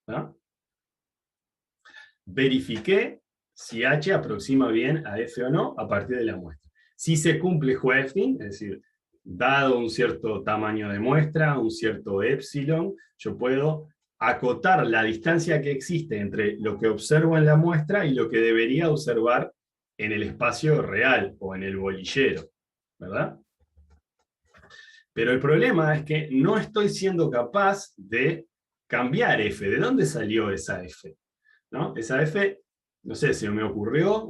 ¿Tá? Verifiqué si H aproxima bien a F o no a partir de la muestra. Si se cumple Hoeffding, es decir, dado un cierto tamaño de muestra, un cierto epsilon, yo puedo acotar la distancia que existe entre lo que observo en la muestra y lo que debería observar en el espacio real o en el bolillero, ¿verdad? Pero el problema es que no estoy siendo capaz de cambiar F. ¿De dónde salió esa F? ¿No? Esa F, no sé, se me ocurrió,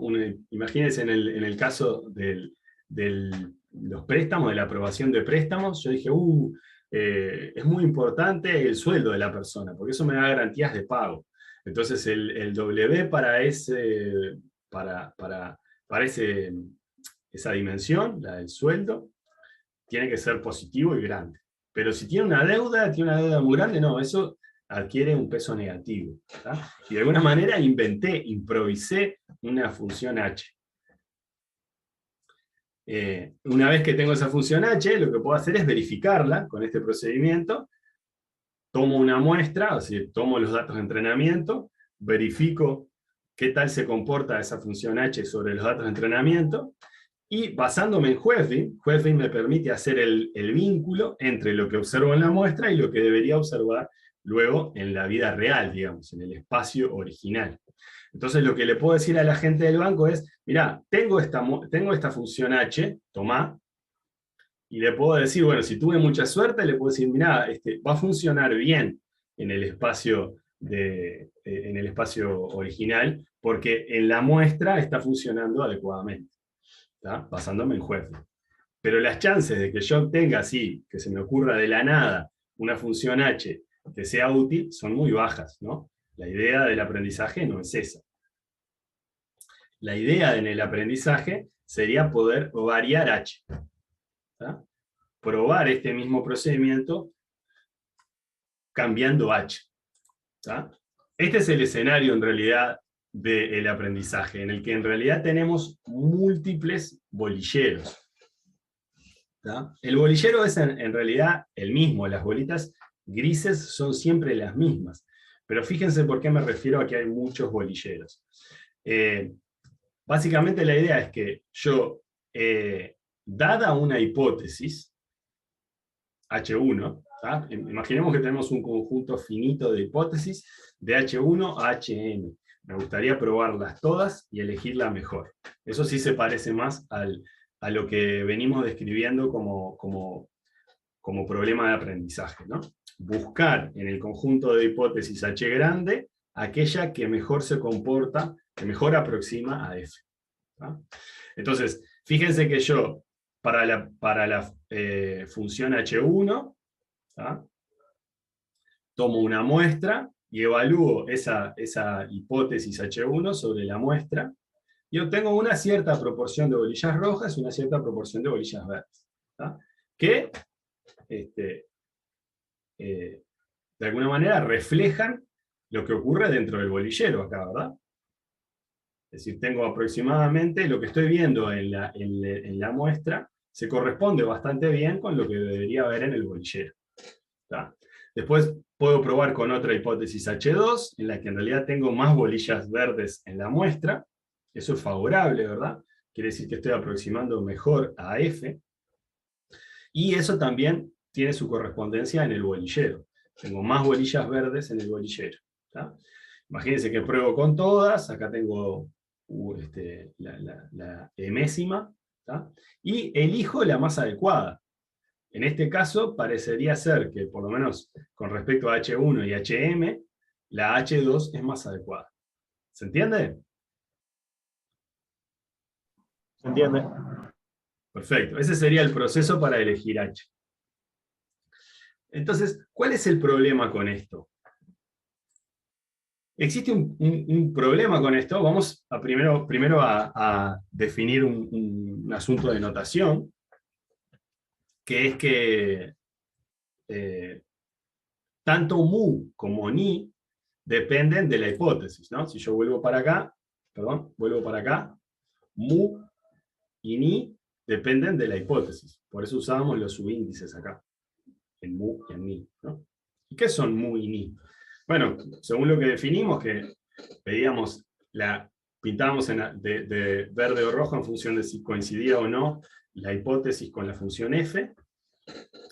imagínense en el caso de los préstamos, de la aprobación de préstamos, yo dije, es muy importante el sueldo de la persona, porque eso me da garantías de pago. Entonces el W para esa dimensión, la del sueldo, tiene que ser positivo y grande. Pero si tiene una deuda muy grande, no, eso adquiere un peso negativo. ¿Tá? Y de alguna manera improvisé una función H. Una vez que tengo esa función H, lo que puedo hacer es verificarla con este procedimiento. Tomo una muestra, o sea, tomo los datos de entrenamiento, verifico qué tal se comporta esa función H sobre los datos de entrenamiento, y basándome en Hoeffding me permite hacer el vínculo entre lo que observo en la muestra y lo que debería observar luego en la vida real, digamos, en el espacio original. Entonces lo que le puedo decir a la gente del banco es, mirá, tengo esta función H, tomá, y le puedo decir, bueno, si tuve mucha suerte, le puedo decir, mirá, va a funcionar bien en el espacio original, porque en la muestra está funcionando adecuadamente, ¿tá? Basándome en Hoeffding. Pero las chances de que yo obtenga así, que se me ocurra de la nada, una función H que sea útil, son muy bajas, ¿no? La idea del aprendizaje no es esa. La idea en el aprendizaje sería poder variar H. ¿Tá? Probar este mismo procedimiento cambiando H. ¿Tá? Este es el escenario en realidad del aprendizaje, en el que en realidad tenemos múltiples bolilleros. ¿Tá? El bolillero es en realidad el mismo, las bolitas grises son siempre las mismas, pero fíjense por qué me refiero a que hay muchos bolilleros. Básicamente la idea es que yo, dada una hipótesis, H1, ¿tá? Imaginemos que tenemos un conjunto finito de hipótesis de H1 a Hn. Me gustaría probarlas todas y elegir la mejor. Eso sí se parece más a lo que venimos describiendo como problema de aprendizaje, ¿no? Buscar en el conjunto de hipótesis H grande aquella que mejor se comporta, que mejor aproxima a F. ¿Tá? Entonces, fíjense que yo, para la función H1, ¿tá?, tomo una muestra y evalúo esa hipótesis H1 sobre la muestra, y obtengo una cierta proporción de bolillas rojas y una cierta proporción de bolillas verdes, ¿tá?, que de alguna manera reflejan lo que ocurre dentro del bolillero acá, ¿verdad? Es decir, tengo aproximadamente lo que estoy viendo en la muestra, se corresponde bastante bien con lo que debería haber en el bolillero. ¿Tá? Después puedo probar con otra hipótesis H2, en la que en realidad tengo más bolillas verdes en la muestra. Eso es favorable, ¿verdad? Quiere decir que estoy aproximando mejor a F. Y eso también tiene su correspondencia en el bolillero. Tengo más bolillas verdes en el bolillero. ¿Tá? Imagínense que pruebo con todas. Acá tengo la emésima. ¿Tá? Y elijo la más adecuada. En este caso, parecería ser que, por lo menos con respecto a H1 y HM, la H2 es más adecuada. ¿Se entiende? ¿Se entiende? Perfecto. Ese sería el proceso para elegir H. Entonces, ¿cuál es el problema con esto? Existe un problema con esto. Vamos a primero a definir un asunto de notación, que es que tanto mu como ni dependen de la hipótesis, ¿no? Si yo vuelvo para acá, mu y ni dependen de la hipótesis. Por eso usábamos los subíndices acá, en mu y en ni, ¿no? ¿Y qué son mu y ni? Bueno, según lo que definimos, que pedíamos pintábamos de verde o rojo en función de si coincidía o no la hipótesis con la función f.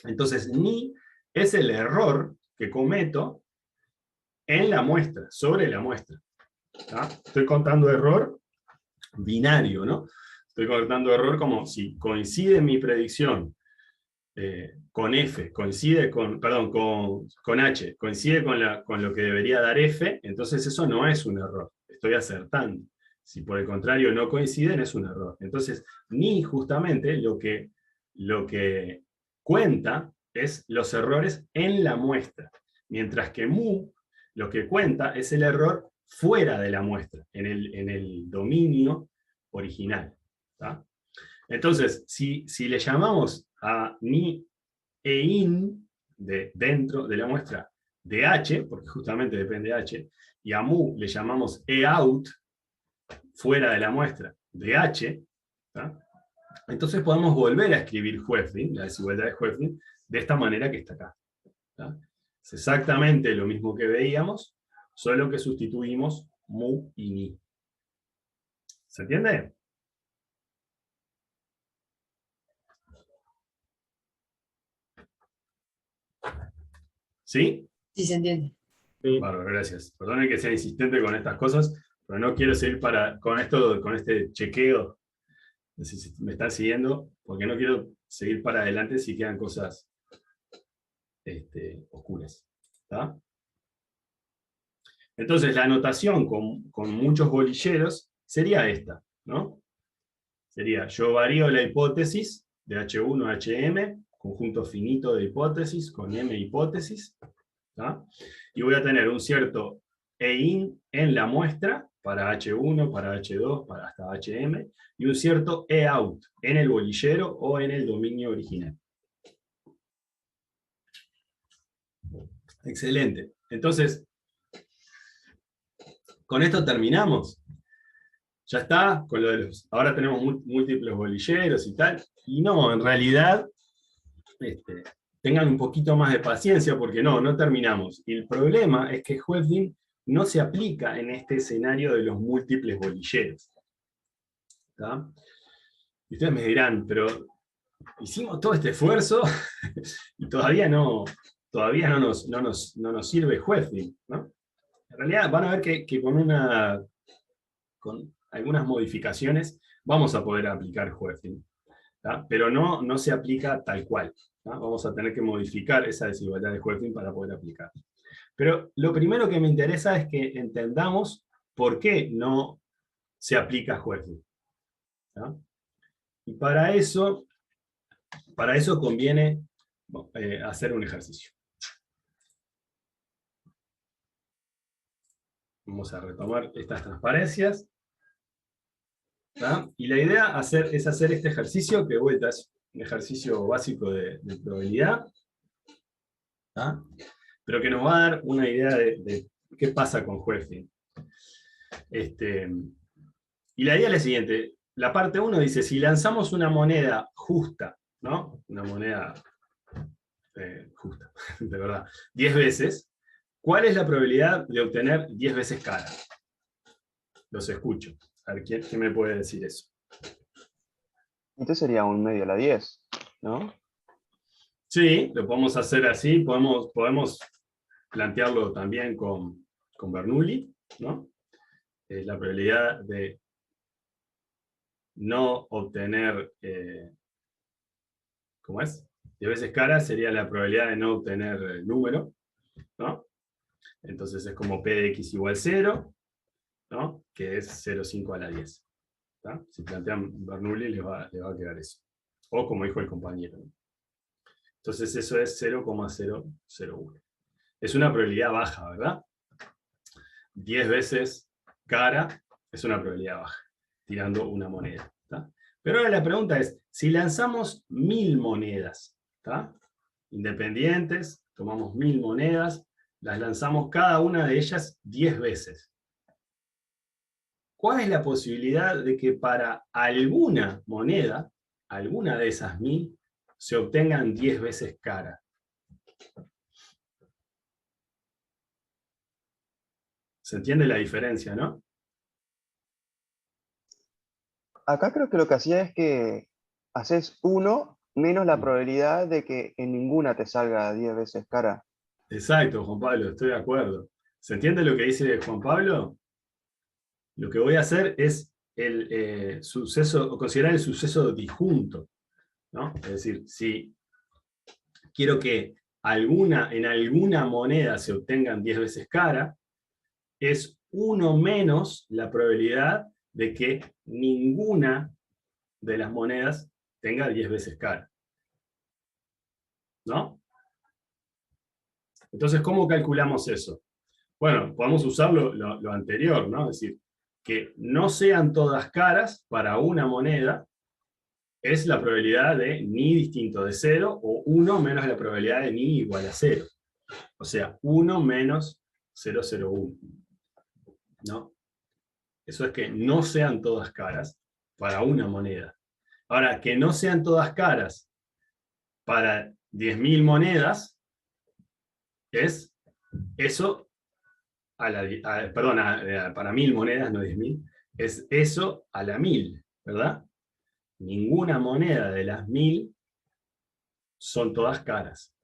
Entonces, ni es el error que cometo en la muestra, sobre la muestra. ¿Tá? Estoy contando error binario, ¿no? Estoy contando error como si coincide mi predicción con F, coincide con H, coincide con lo que debería dar F, entonces eso no es un error, estoy acertando. Si por el contrario no coinciden, es un error. Entonces, ni justamente lo que cuenta es los errores en la muestra, mientras que mu lo que cuenta es el error fuera de la muestra, en el dominio original. ¿Tá? Entonces, si le llamamos a ni e in, dentro de la muestra, de H, porque justamente depende de H, y a mu le llamamos e out, fuera de la muestra, de H, ¿tá? Entonces podemos volver a escribir Hoeffding, la desigualdad de Hoeffding, de esta manera que está acá. ¿Tá? Es exactamente lo mismo que veíamos, solo que sustituimos mu y ni. ¿Se entiende? ¿Sí? Sí, se entiende. Sí. Bárbaro, gracias. Perdonen que sea insistente con estas cosas, pero no quiero seguir con este chequeo, de si me están siguiendo, porque no quiero seguir para adelante si quedan cosas oscuras. ¿Tá? Entonces, la anotación con muchos bolilleros sería esta, ¿no? Sería, yo varío la hipótesis de H1 a HM, conjunto finito de hipótesis, con M hipótesis, ¿tá? Y voy a tener un cierto E-in en la muestra, para H1, para H2, para hasta HM, y un cierto E-out en el bolillero o en el dominio original. Excelente. Entonces, con esto terminamos. Ya está, con lo de ahora tenemos múltiples bolilleros y tal. Y no, en realidad, tengan un poquito más de paciencia porque no terminamos. Y el problema es que Hoeffding no se aplica en este escenario de los múltiples bolilleros. ¿Tá? Y ustedes me dirán, pero hicimos todo este esfuerzo y todavía no nos sirve Hoeffding, ¿no? En realidad van a ver que con algunas modificaciones vamos a poder aplicar Hoeffding, ¿tá? Pero no se aplica tal cual, ¿tá? Vamos a tener que modificar esa desigualdad de Hoeffding para poder aplicar. Pero lo primero que me interesa es que entendamos por qué no se aplica Hoeffding, ¿tá? Y para eso conviene hacer un ejercicio. Vamos a retomar estas transparencias. ¿Tá? Y la idea es hacer este ejercicio, que de vuelta es un ejercicio básico de probabilidad, ¿tá? Pero que nos va a dar una idea de qué pasa con Hoeffding. Y la idea es la siguiente. La parte 1 dice, si lanzamos una moneda justa, ¿no? Una moneda justa, de verdad, 10 veces, ¿cuál es la probabilidad de obtener 10 veces cara? Los escucho. A ver, ¿quién me puede decir eso? Entonces sería 1 medio a la 10, ¿no? Sí, lo podemos hacer así, podemos plantearlo también con Bernoulli, ¿no? Es la probabilidad de no obtener, ¿cómo es? 10 veces cara sería la probabilidad de no obtener número, ¿no? Entonces es como P de X igual 0, ¿no? Que es 0,5 a la 10. ¿Tá? Si plantean Bernoulli les va a quedar eso. O como dijo el compañero, ¿no? Entonces eso es 0,001. Es una probabilidad baja, ¿verdad? 10 veces cara es una probabilidad baja, tirando una moneda. ¿Tá? Pero ahora la pregunta es, si lanzamos 1000 monedas, ¿tá? Independientes, tomamos 1000 monedas, las lanzamos cada una de ellas 10 veces. ¿Cuál es la posibilidad de que para alguna moneda, alguna de esas 1000, se obtengan 10 veces cara? ¿Se entiende la diferencia, no? Acá creo que lo que hacía es que haces 1 menos la probabilidad de que en ninguna te salga 10 veces cara. Exacto, Juan Pablo, estoy de acuerdo. ¿Se entiende lo que dice Juan Pablo? Lo que voy a hacer es considerar el suceso disjunto, ¿no? Es decir, si quiero que en alguna moneda se obtengan 10 veces cara, es 1 menos la probabilidad de que ninguna de las monedas tenga 10 veces cara. ¿No? Entonces, ¿cómo calculamos eso? Bueno, podemos usar lo anterior, ¿no? Es decir, que no sean todas caras para una moneda es la probabilidad de ni distinto de 0 o 1 menos la probabilidad de ni igual a 0. O sea, 1 menos 0,01. ¿No? Eso es que no sean todas caras para una moneda. Ahora, que no sean todas caras para 10.000 monedas es eso para 1000 monedas, no 10.000, es eso a la 1000, ¿verdad? Ninguna moneda de las 1000 son todas caras.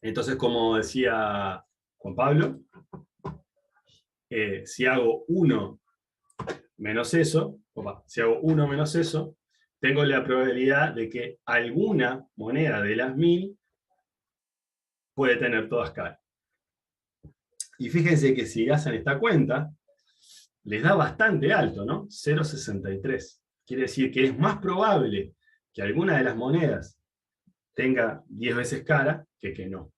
Entonces, como decía Juan Pablo, si hago 1 menos eso, tengo la probabilidad de que alguna moneda de las 1000 puede tener todas caras. Y fíjense que si hacen esta cuenta, les da bastante alto, ¿no? 0,63. Quiere decir que es más probable que alguna de las monedas tenga 10 veces cara que no.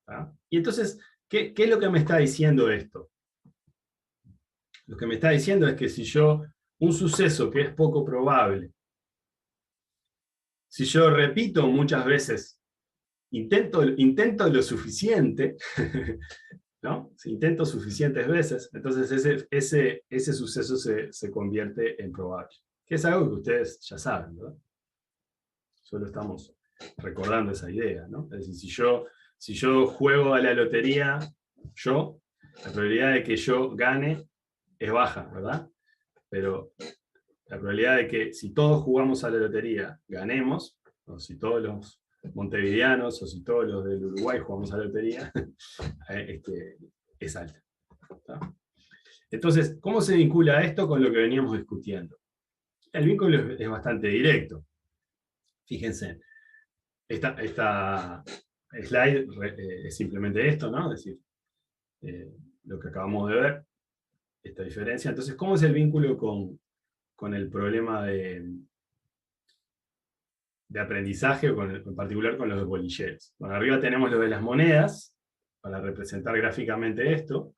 ¿Ah? Y entonces, ¿qué es lo que me está diciendo esto? Lo que me está diciendo es que si un suceso que es poco probable, si yo repito muchas veces, intento lo suficiente, ¿no? Si intento suficientes veces, entonces ese suceso se convierte en probable. Que es algo que ustedes ya saben, ¿verdad? Solo estamos recordando esa idea, ¿no? Es decir, si yo juego a la lotería, la probabilidad de que yo gane es baja, ¿verdad? Pero la probabilidad de que si todos jugamos a la lotería ganemos, o si todos los montevideanos o si todos los del Uruguay jugamos a la lotería, es alta. ¿Tá? Entonces, ¿cómo se vincula esto con lo que veníamos discutiendo? El vínculo es bastante directo. Fíjense, esta slide es simplemente esto, ¿no? Es decir, lo que acabamos de ver, esta diferencia. Entonces, ¿cómo es el vínculo con el problema de aprendizaje, en particular con los bolilleros? Bueno, arriba tenemos lo de las monedas, para representar gráficamente esto,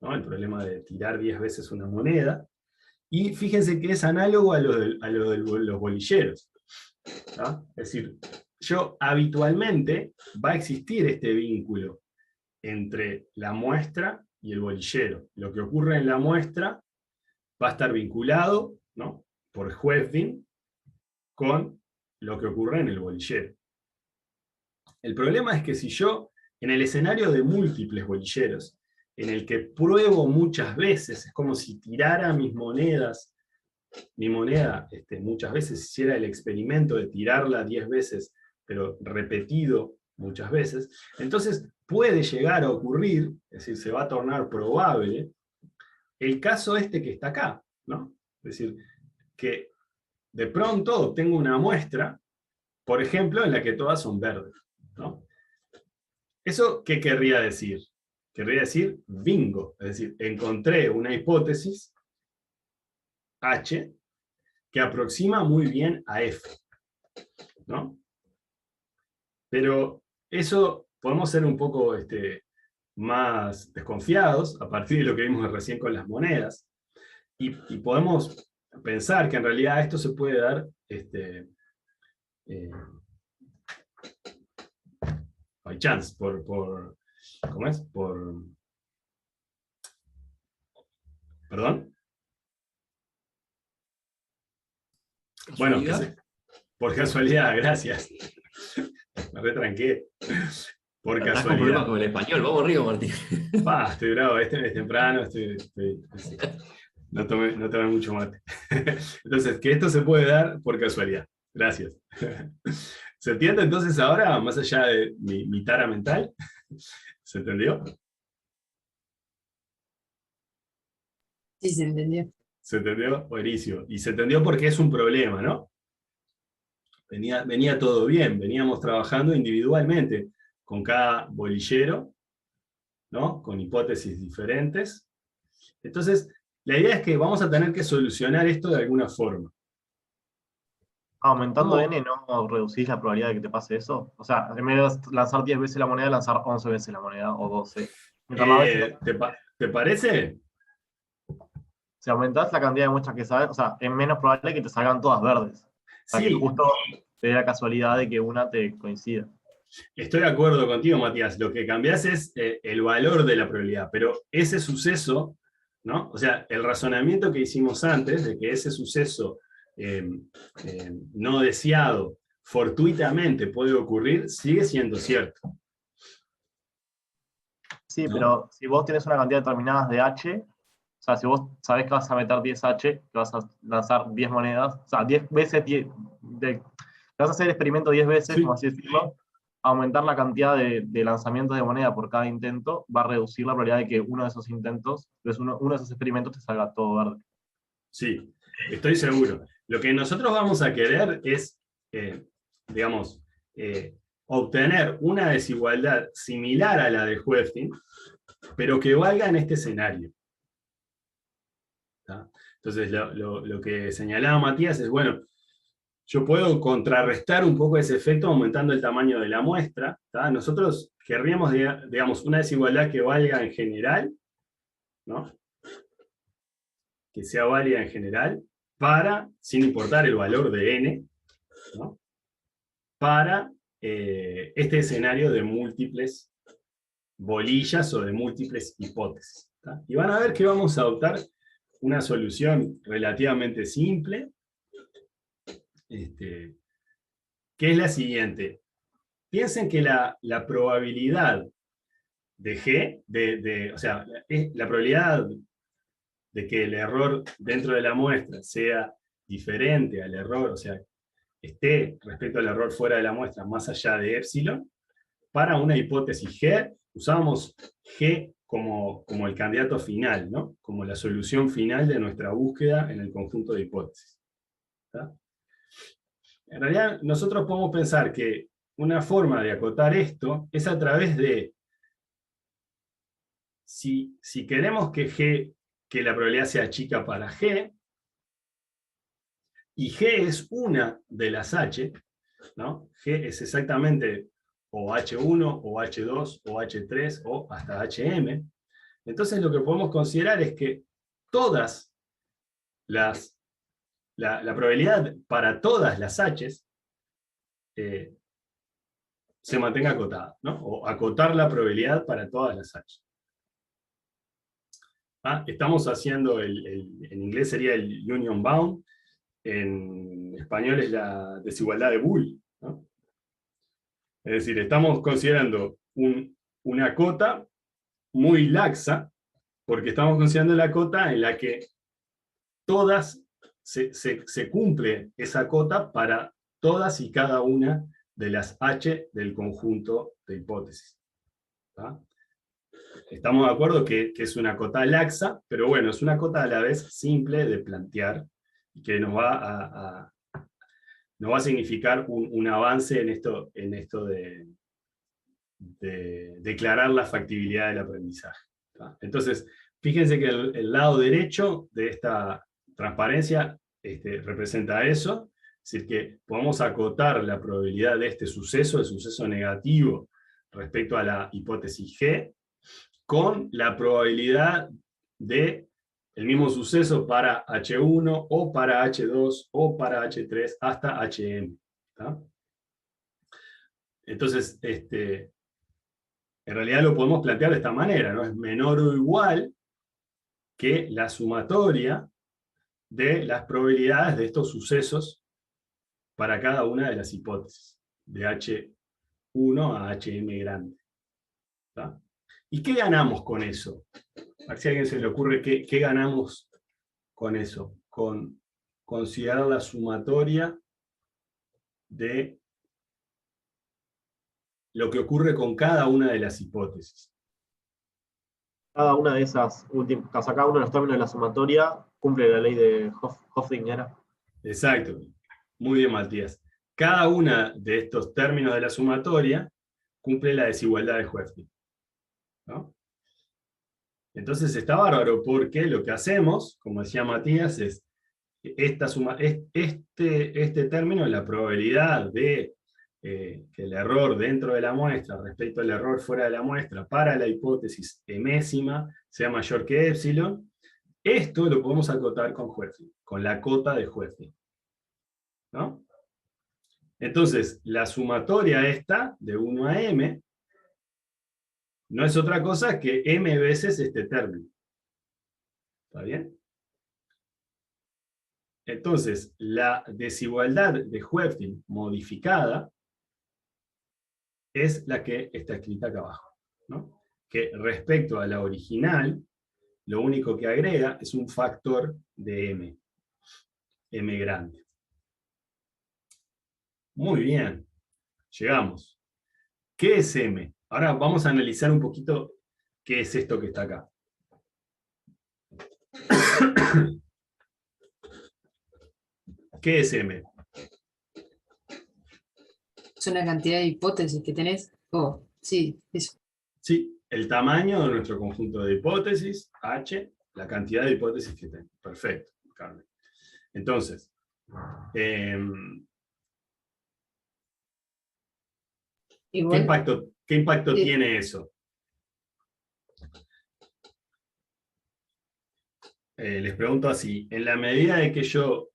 ¿no? El problema de tirar 10 veces una moneda. Y fíjense que es análogo a lo de los bolilleros. ¿No? Es decir, habitualmente va a existir este vínculo entre la muestra y el bolillero. Lo que ocurre en la muestra va a estar vinculado, ¿no? por Hoeffding con lo que ocurre en el bolillero. El problema es que si yo, en el escenario de múltiples bolilleros, en el que pruebo muchas veces, es como si tirara mis monedas, mi moneda muchas veces, hiciera el experimento de tirarla 10 veces, pero repetido muchas veces, entonces puede llegar a ocurrir, es decir, se va a tornar probable, el caso que está acá, ¿no? Es decir, que de pronto obtengo una muestra, por ejemplo, en la que todas son verdes, ¿no? ¿Eso qué querría decir? Querría decir bingo, es decir, encontré una hipótesis H que aproxima muy bien a F, ¿no? Pero eso podemos ser un poco más desconfiados a partir de lo que vimos recién con las monedas, y podemos pensar que en realidad esto se puede dar by chance, ¿cómo es? ¿Perdón? Bueno, por casualidad, gracias. Me retranqué. Por Estás con problemas casualidad. con el español. Vamos arriba, Martín. Estoy bravo, es temprano, no tomé mucho mate. Entonces, que esto se puede dar por casualidad. Gracias. ¿Se entiende entonces ahora, más allá de mi tara mental? ¿Se entendió? Sí, se entendió. ¿Se entendió? Buenísimo. Y se entendió porque es un problema, ¿no? Venía todo bien, veníamos trabajando individualmente con cada bolillero, ¿no? Con hipótesis diferentes. Entonces, la idea es que vamos a tener que solucionar esto de alguna forma. Aumentando ¿Cómo? n, ¿no reducís la probabilidad de que te pase eso? O sea, en vez de lanzar 10 veces la moneda, lanzar 11 veces la moneda, o 12. Mientras más veces ¿Te parece? si aumentás la cantidad de muestras que sabes, o sea, es menos probable que te salgan todas verdes. O sea, que Sí, justo te dé la casualidad de que una te coincida. estoy de acuerdo contigo, Matías. Lo que cambiás es el valor de la probabilidad, pero ese suceso, ¿no? O sea, el razonamiento que hicimos antes de que ese suceso no deseado fortuitamente puede ocurrir, sigue siendo cierto. Sí, ¿No? pero si vos tenés una cantidad determinada de H, o sea, si vos sabés que vas a meter 10 H, que vas a lanzar 10 monedas, o sea, 10 veces, que vas a hacer el experimento 10 veces, Sí. como así decirlo, aumentar la cantidad de lanzamientos de moneda por cada intento va a reducir la probabilidad de que uno de esos intentos, uno de esos experimentos te salga todo verde. Sí, estoy seguro. Lo que nosotros vamos a querer es, digamos, obtener una desigualdad similar a la de Hoeffding, pero que valga en este escenario. ¿Tá? Entonces, lo que señalaba Matías es, bueno, yo puedo contrarrestar un poco ese efecto aumentando el tamaño de la muestra. ¿Tá? Nosotros querríamos, digamos, una desigualdad que valga en general, ¿no? Que sea válida en general, sin importar el valor de n, ¿no? Para este escenario de múltiples bolillas o de múltiples hipótesis. ¿Tá? Y van a ver que vamos a adoptar una solución relativamente simple, que es la siguiente. Piensen que la probabilidad de G, o sea, la probabilidad de que el error dentro de la muestra sea diferente al error, o sea, esté respecto al error fuera de la muestra más allá de epsilon, para una hipótesis G, usábamos G como el candidato final, ¿no? Como la solución final de nuestra búsqueda en el conjunto de hipótesis. ¿Tá? En realidad, nosotros podemos pensar que una forma de acotar esto es a través de, si queremos que la probabilidad sea chica para G, y G es una de las H, ¿no? G es exactamente o H1, o H2, o H3, o hasta HM. Entonces lo que podemos considerar es que todas la probabilidad para todas las H's se mantenga acotada, ¿no? O acotar la probabilidad para todas las H. Estamos haciendo, en inglés sería el union bound, en español es la desigualdad de Boole, ¿no? Es decir, estamos considerando una cota muy laxa, porque estamos considerando la cota en la que se cumple esa cota para todas y cada una de las H del conjunto de hipótesis. ¿Tá? Estamos de acuerdo que es una cota laxa, pero bueno, es una cota a la vez simple de plantear, y que nos va a significar un avance en esto de declarar la factibilidad del aprendizaje. ¿Tá? Entonces, fíjense que el lado derecho de esta transparencia representa eso, es decir, que podemos acotar la probabilidad de este suceso, el suceso negativo, respecto a la hipótesis G, con la probabilidad de el mismo suceso para H1, o para H2, o para H3, hasta HM. ¿Tá? Entonces, en realidad lo podemos plantear de esta manera, ¿no? Es menor o igual que la sumatoria de las probabilidades de estos sucesos para cada una de las hipótesis, de H1 a HM grande. ¿Tá? ¿Y qué ganamos con eso? A ver si a alguien se le ocurre qué ganamos con eso, con considerar la sumatoria de lo que ocurre con cada una de las hipótesis. Cada una de esas últimas, cada uno de los términos de la sumatoria cumple la ley de Hofstadter. Exacto. Muy bien, Matías. Cada una de estos términos de la sumatoria cumple la desigualdad de Hofstadter, ¿no? Entonces está bárbaro, porque lo que hacemos, como decía Matías, es este término, la probabilidad de que el error dentro de la muestra respecto al error fuera de la muestra para la hipótesis emésima sea mayor que epsilon, esto lo podemos acotar con Hofstadter, con la cota de Hofstadter, ¿no? Entonces, la sumatoria esta, de 1 a m, no es otra cosa que m veces este término. ¿Está bien? Entonces, la desigualdad de Hofstadter modificada es la que está escrita acá abajo, ¿no? Que respecto a la original, lo único que agrega es un factor de m grande. Muy bien, llegamos. ¿Qué es m? Ahora vamos a analizar un poquito qué es esto que está acá. ¿Qué es m? Es una cantidad de hipótesis que tenés. Oh, sí, eso. Sí, el tamaño de nuestro conjunto de hipótesis, H, la cantidad de hipótesis que tenemos. Perfecto, Carmen. Entonces, ¿qué impacto tiene eso? Les pregunto así: en la medida de que yo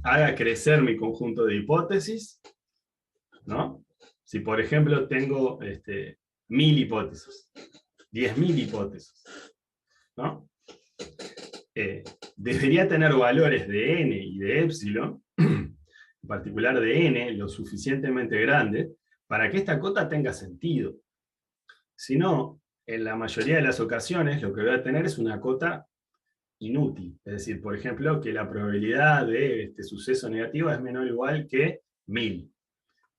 haga crecer mi conjunto de hipótesis, ¿no? Si por ejemplo tengo 1000 hipótesis, 10.000 hipótesis, ¿no? Debería tener valores de n y de epsilon, en particular de n, lo suficientemente grande, para que esta cota tenga sentido. Si no, en la mayoría de las ocasiones, lo que voy a tener es una cota inútil. Es decir, por ejemplo, que la probabilidad de este suceso negativo es menor o igual que 1000.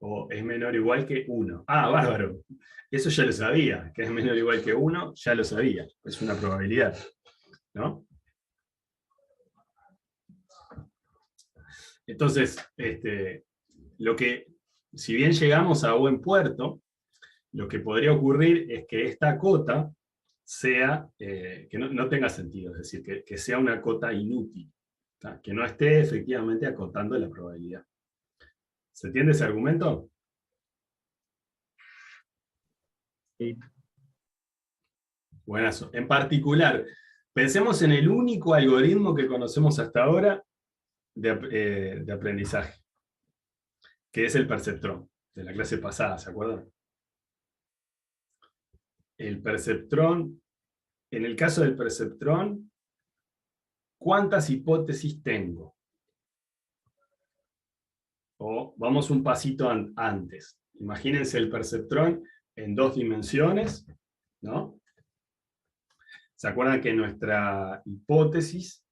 O es menor o igual que 1. Ah, bárbaro. Eso ya lo sabía. Que es menor o igual que 1, ya lo sabía. Es una probabilidad, ¿no? Entonces, si bien llegamos a buen puerto, lo que podría ocurrir es que esta cota sea, que no tenga sentido, es decir, que sea una cota inútil, ¿tá? Que no esté efectivamente acotando la probabilidad. ¿Se entiende ese argumento? Sí. Buenazo. En particular, pensemos en el único algoritmo que conocemos hasta ahora de aprendizaje, que es el perceptrón, de la clase pasada, ¿se acuerdan? El perceptrón, en el caso del perceptrón, ¿cuántas hipótesis tengo? O vamos un pasito antes. Imagínense el perceptrón en 2 dimensiones, ¿no? ¿Se acuerdan que nuestra hipótesis,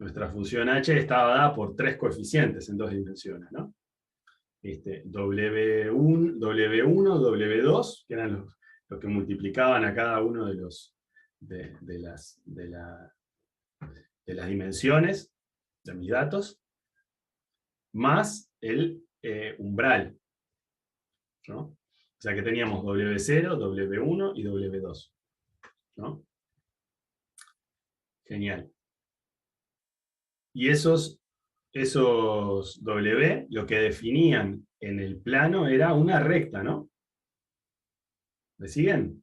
nuestra función h, estaba dada por 3 coeficientes en 2 dimensiones, ¿no? W1, W2, que eran los que multiplicaban a cada uno de las dimensiones de mis datos, más el umbral, ¿no? O sea que teníamos W0, W1 y W2, ¿no? Genial. Y esos W, lo que definían en el plano era una recta, ¿no? ¿Me siguen?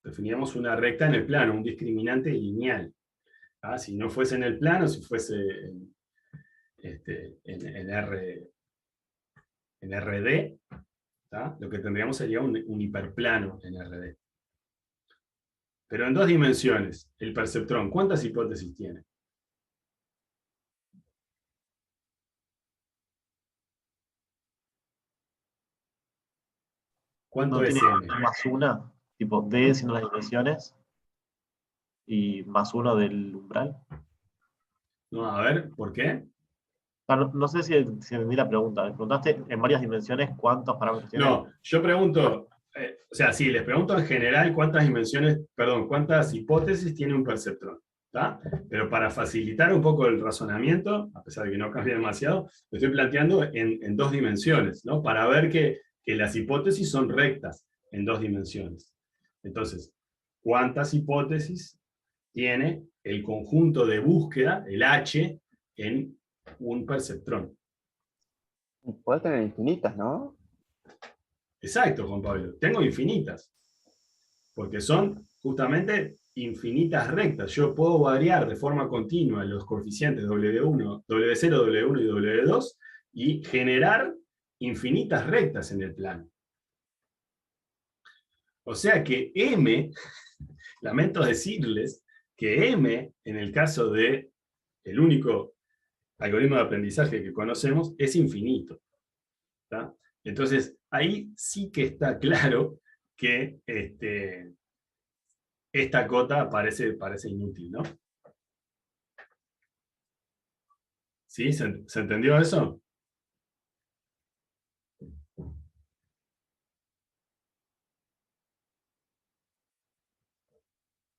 Definíamos una recta en el plano, un discriminante lineal. ¿Ah? Si no fuese en el plano, si fuese en RD, ¿tá? Lo que tendríamos sería un hiperplano en RD. Pero en 2 dimensiones, el perceptrón, ¿cuántas hipótesis tiene? ¿Cuánto ¿No es tiene M? más una? Tipo D siendo las dimensiones y más uno del umbral. No, a ver, ¿por qué? No sé si entendí la pregunta. Me preguntaste en varias dimensiones cuántos parámetros tiene. No, yo pregunto, o sea, sí, les pregunto en general cuántas hipótesis tiene un perceptrón, ¿tá? Pero para facilitar un poco el razonamiento, a pesar de que no cambia demasiado, lo estoy planteando en 2 dimensiones, ¿no? Para ver que las hipótesis son rectas en 2 dimensiones. Entonces, ¿cuántas hipótesis tiene el conjunto de búsqueda, el H, en un perceptrón? Puede tener infinitas, ¿no? Exacto, Juan Pablo. Tengo infinitas. Porque son justamente infinitas rectas. Yo puedo variar de forma continua los coeficientes W1, W0, W1 y W2 y generar infinitas rectas en el plano. O sea que M, lamento decirles que M, en el caso de el único algoritmo de aprendizaje que conocemos, es infinito. ¿Tá? Entonces, ahí sí que está claro que esta cota parece inútil, ¿no? ¿Sí? ¿Se entendió eso?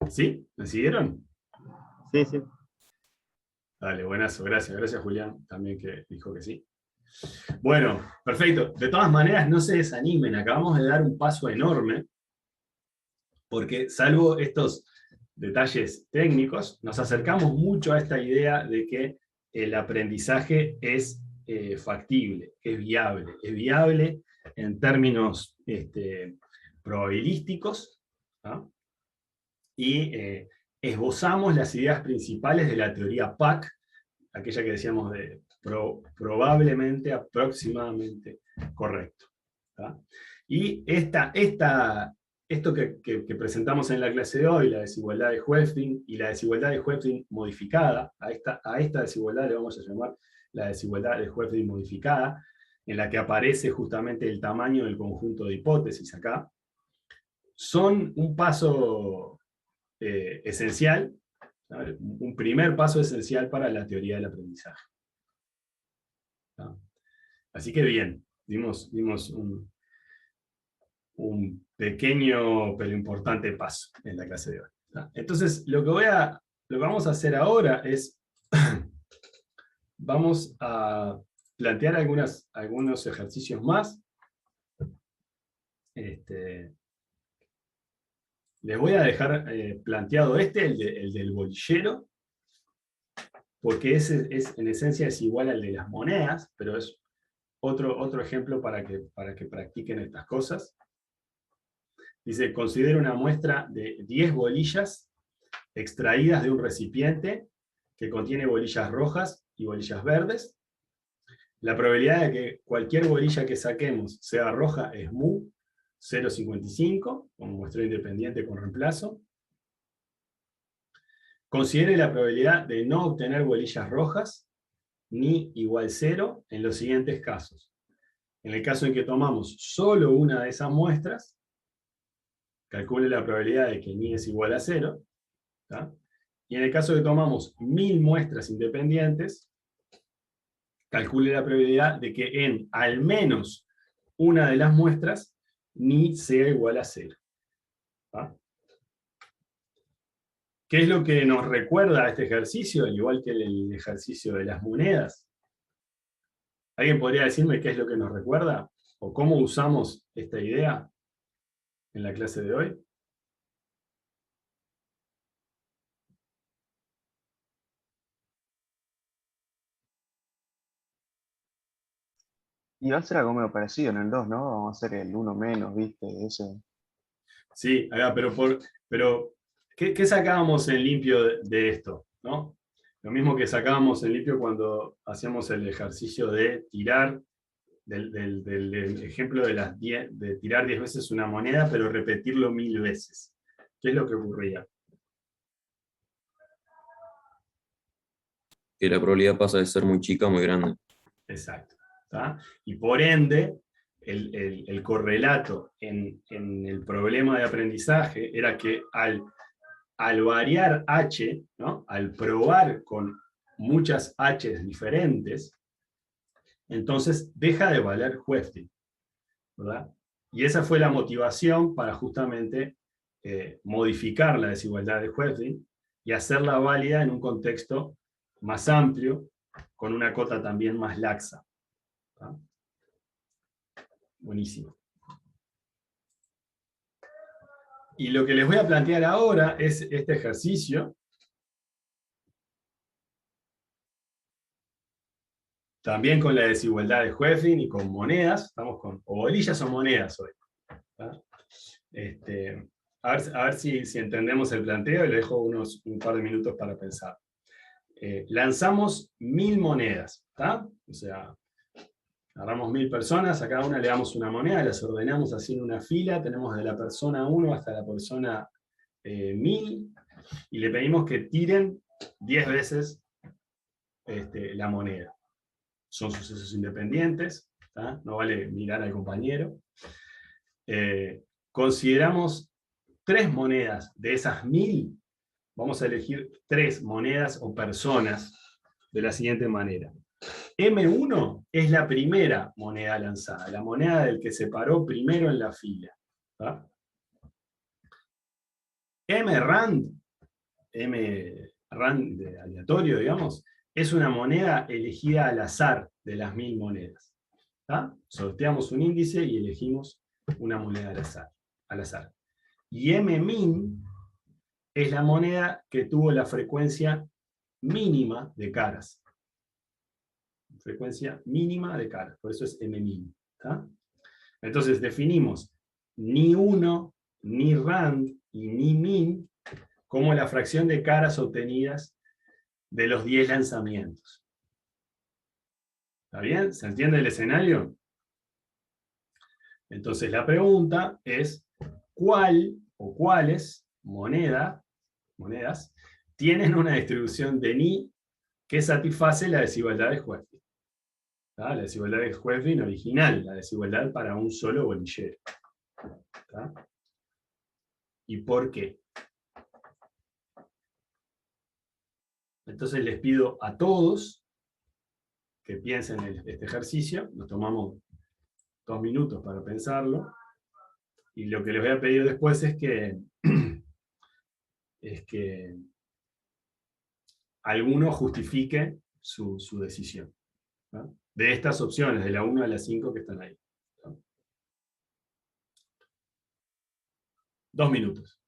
¿Sí? ¿Me siguieron? Sí, sí. Dale, buenazo, gracias. Gracias, Julián, también que dijo que sí. Bueno, perfecto. De todas maneras, no se desanimen. Acabamos de dar un paso enorme, porque salvo estos detalles técnicos, nos acercamos mucho a esta idea de que el aprendizaje es factible, es viable en términos probabilísticos, ¿no? Y esbozamos las ideas principales de la teoría PAC, aquella que decíamos de probablemente, aproximadamente correcto, ¿tá? Y esto que presentamos en la clase de hoy, la desigualdad de Hoeffding, y la desigualdad de Hoeffding modificada, a esta desigualdad le vamos a llamar la desigualdad de Hoeffding modificada, en la que aparece justamente el tamaño del conjunto de hipótesis acá, son un paso esencial, ¿sabes? Un primer paso esencial para la teoría del aprendizaje. ¿No? Así que bien, dimos un pequeño pero importante paso en la clase de hoy. ¿No? Entonces, lo que vamos a hacer ahora es, vamos a plantear algunos ejercicios más. Les voy a dejar planteado el del bolillero, porque ese en esencia es igual al de las monedas, pero es otro ejemplo para que practiquen estas cosas. Dice, considera una muestra de 10 bolillas extraídas de un recipiente que contiene bolillas rojas y bolillas verdes. La probabilidad de que cualquier bolilla que saquemos sea roja es mu 0,55, como muestreo independiente con reemplazo. Considere la probabilidad de no obtener bolillas rojas, ni igual 0, en los siguientes casos. En el caso en que tomamos solo una de esas muestras, calcule la probabilidad de que ni es igual a 0. ¿Tá? Y en el caso de que tomamos 1000 muestras independientes, calcule la probabilidad de que en al menos una de las muestras ni sea igual a 0. ¿Tá? ¿Qué es lo que nos recuerda a este ejercicio, al igual que el ejercicio de las monedas? ¿Alguien podría decirme qué es lo que nos recuerda? ¿O cómo usamos esta idea en la clase de hoy? Y va a ser algo medio parecido en el 2, ¿no? Vamos a hacer el uno menos, ¿viste? Ese. Sí, acá, pero ¿qué sacábamos en limpio de esto? ¿No? Lo mismo que sacábamos en limpio cuando hacíamos el ejercicio de tirar, del ejemplo de tirar 10 veces una moneda, pero repetirlo 1000 veces. ¿Qué es lo que ocurría? Que la probabilidad pasa de ser muy chica a muy grande. Exacto. ¿Tá? Y por ende, el correlato en el problema de aprendizaje era que al variar H, ¿no? Al probar con muchas H diferentes, entonces deja de valer Huefting, ¿verdad? Y esa fue la motivación para justamente modificar la desigualdad de Huefting y hacerla válida en un contexto más amplio, con una cota también más laxa. ¿Tá? Buenísimo. Y lo que les voy a plantear ahora es este ejercicio. También con la desigualdad de Huefting y con monedas. Estamos con o bolillas o monedas hoy. ¿Tá? A ver si entendemos el planteo y le dejo un par de minutos para pensar. Lanzamos 1000 monedas. ¿Tá? O sea, agarramos 1000 personas, a cada una le damos una moneda, las ordenamos así en una fila, tenemos de la persona 1 hasta la persona 1000, y le pedimos que tiren 10 veces la moneda. Son sucesos independientes, ¿tá? No vale mirar al compañero. Consideramos 3 monedas de esas 1000, vamos a elegir 3 monedas o personas de la siguiente manera. M1 es la primera moneda lanzada, la moneda del que se paró primero en la fila. ¿Tá? M-Rand de aleatorio, digamos, es una moneda elegida al azar de las 1000 monedas. ¿Tá? Sorteamos un índice y elegimos una moneda al azar. Y M-Min es la moneda que tuvo la frecuencia mínima de caras. Frecuencia mínima de caras, por eso es M-Min. ¿Tá? Entonces definimos ni 1, ni rand y ni min como la fracción de caras obtenidas de los 10 lanzamientos. ¿Está bien? ¿Se entiende el escenario? Entonces la pregunta es, ¿cuál o cuáles monedas tienen una distribución de ni que satisface la desigualdad de Huefting? ¿Tá? La desigualdad de Huefting original, la desigualdad para un solo bolillero. ¿Tá? ¿Y por qué? Entonces les pido a todos que piensen en este ejercicio, nos tomamos 2 minutos para pensarlo, y lo que les voy a pedir después es que alguno justifique su decisión, ¿no? De estas opciones, de la 1 a la 5 que están ahí. ¿No? 2 minutos.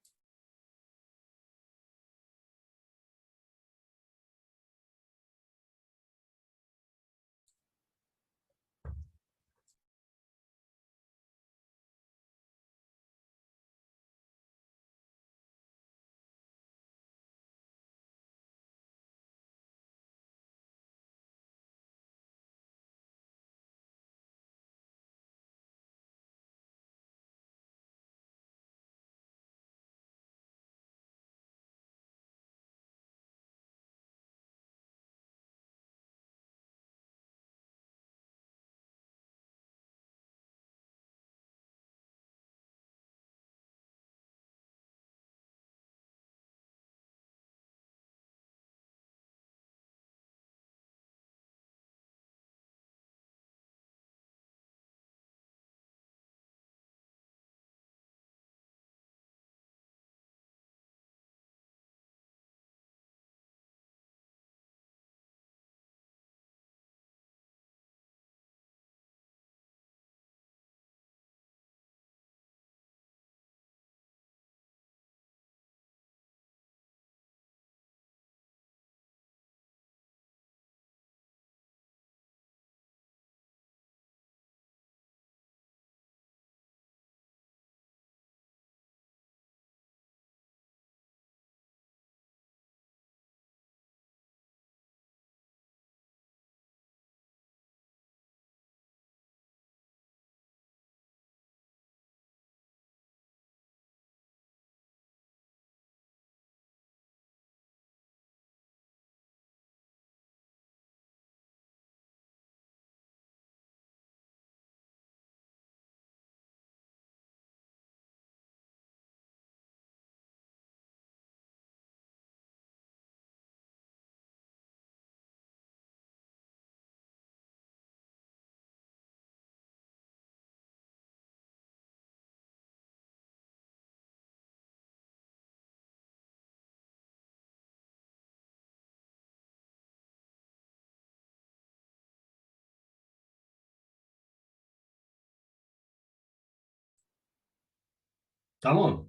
¿Estamos?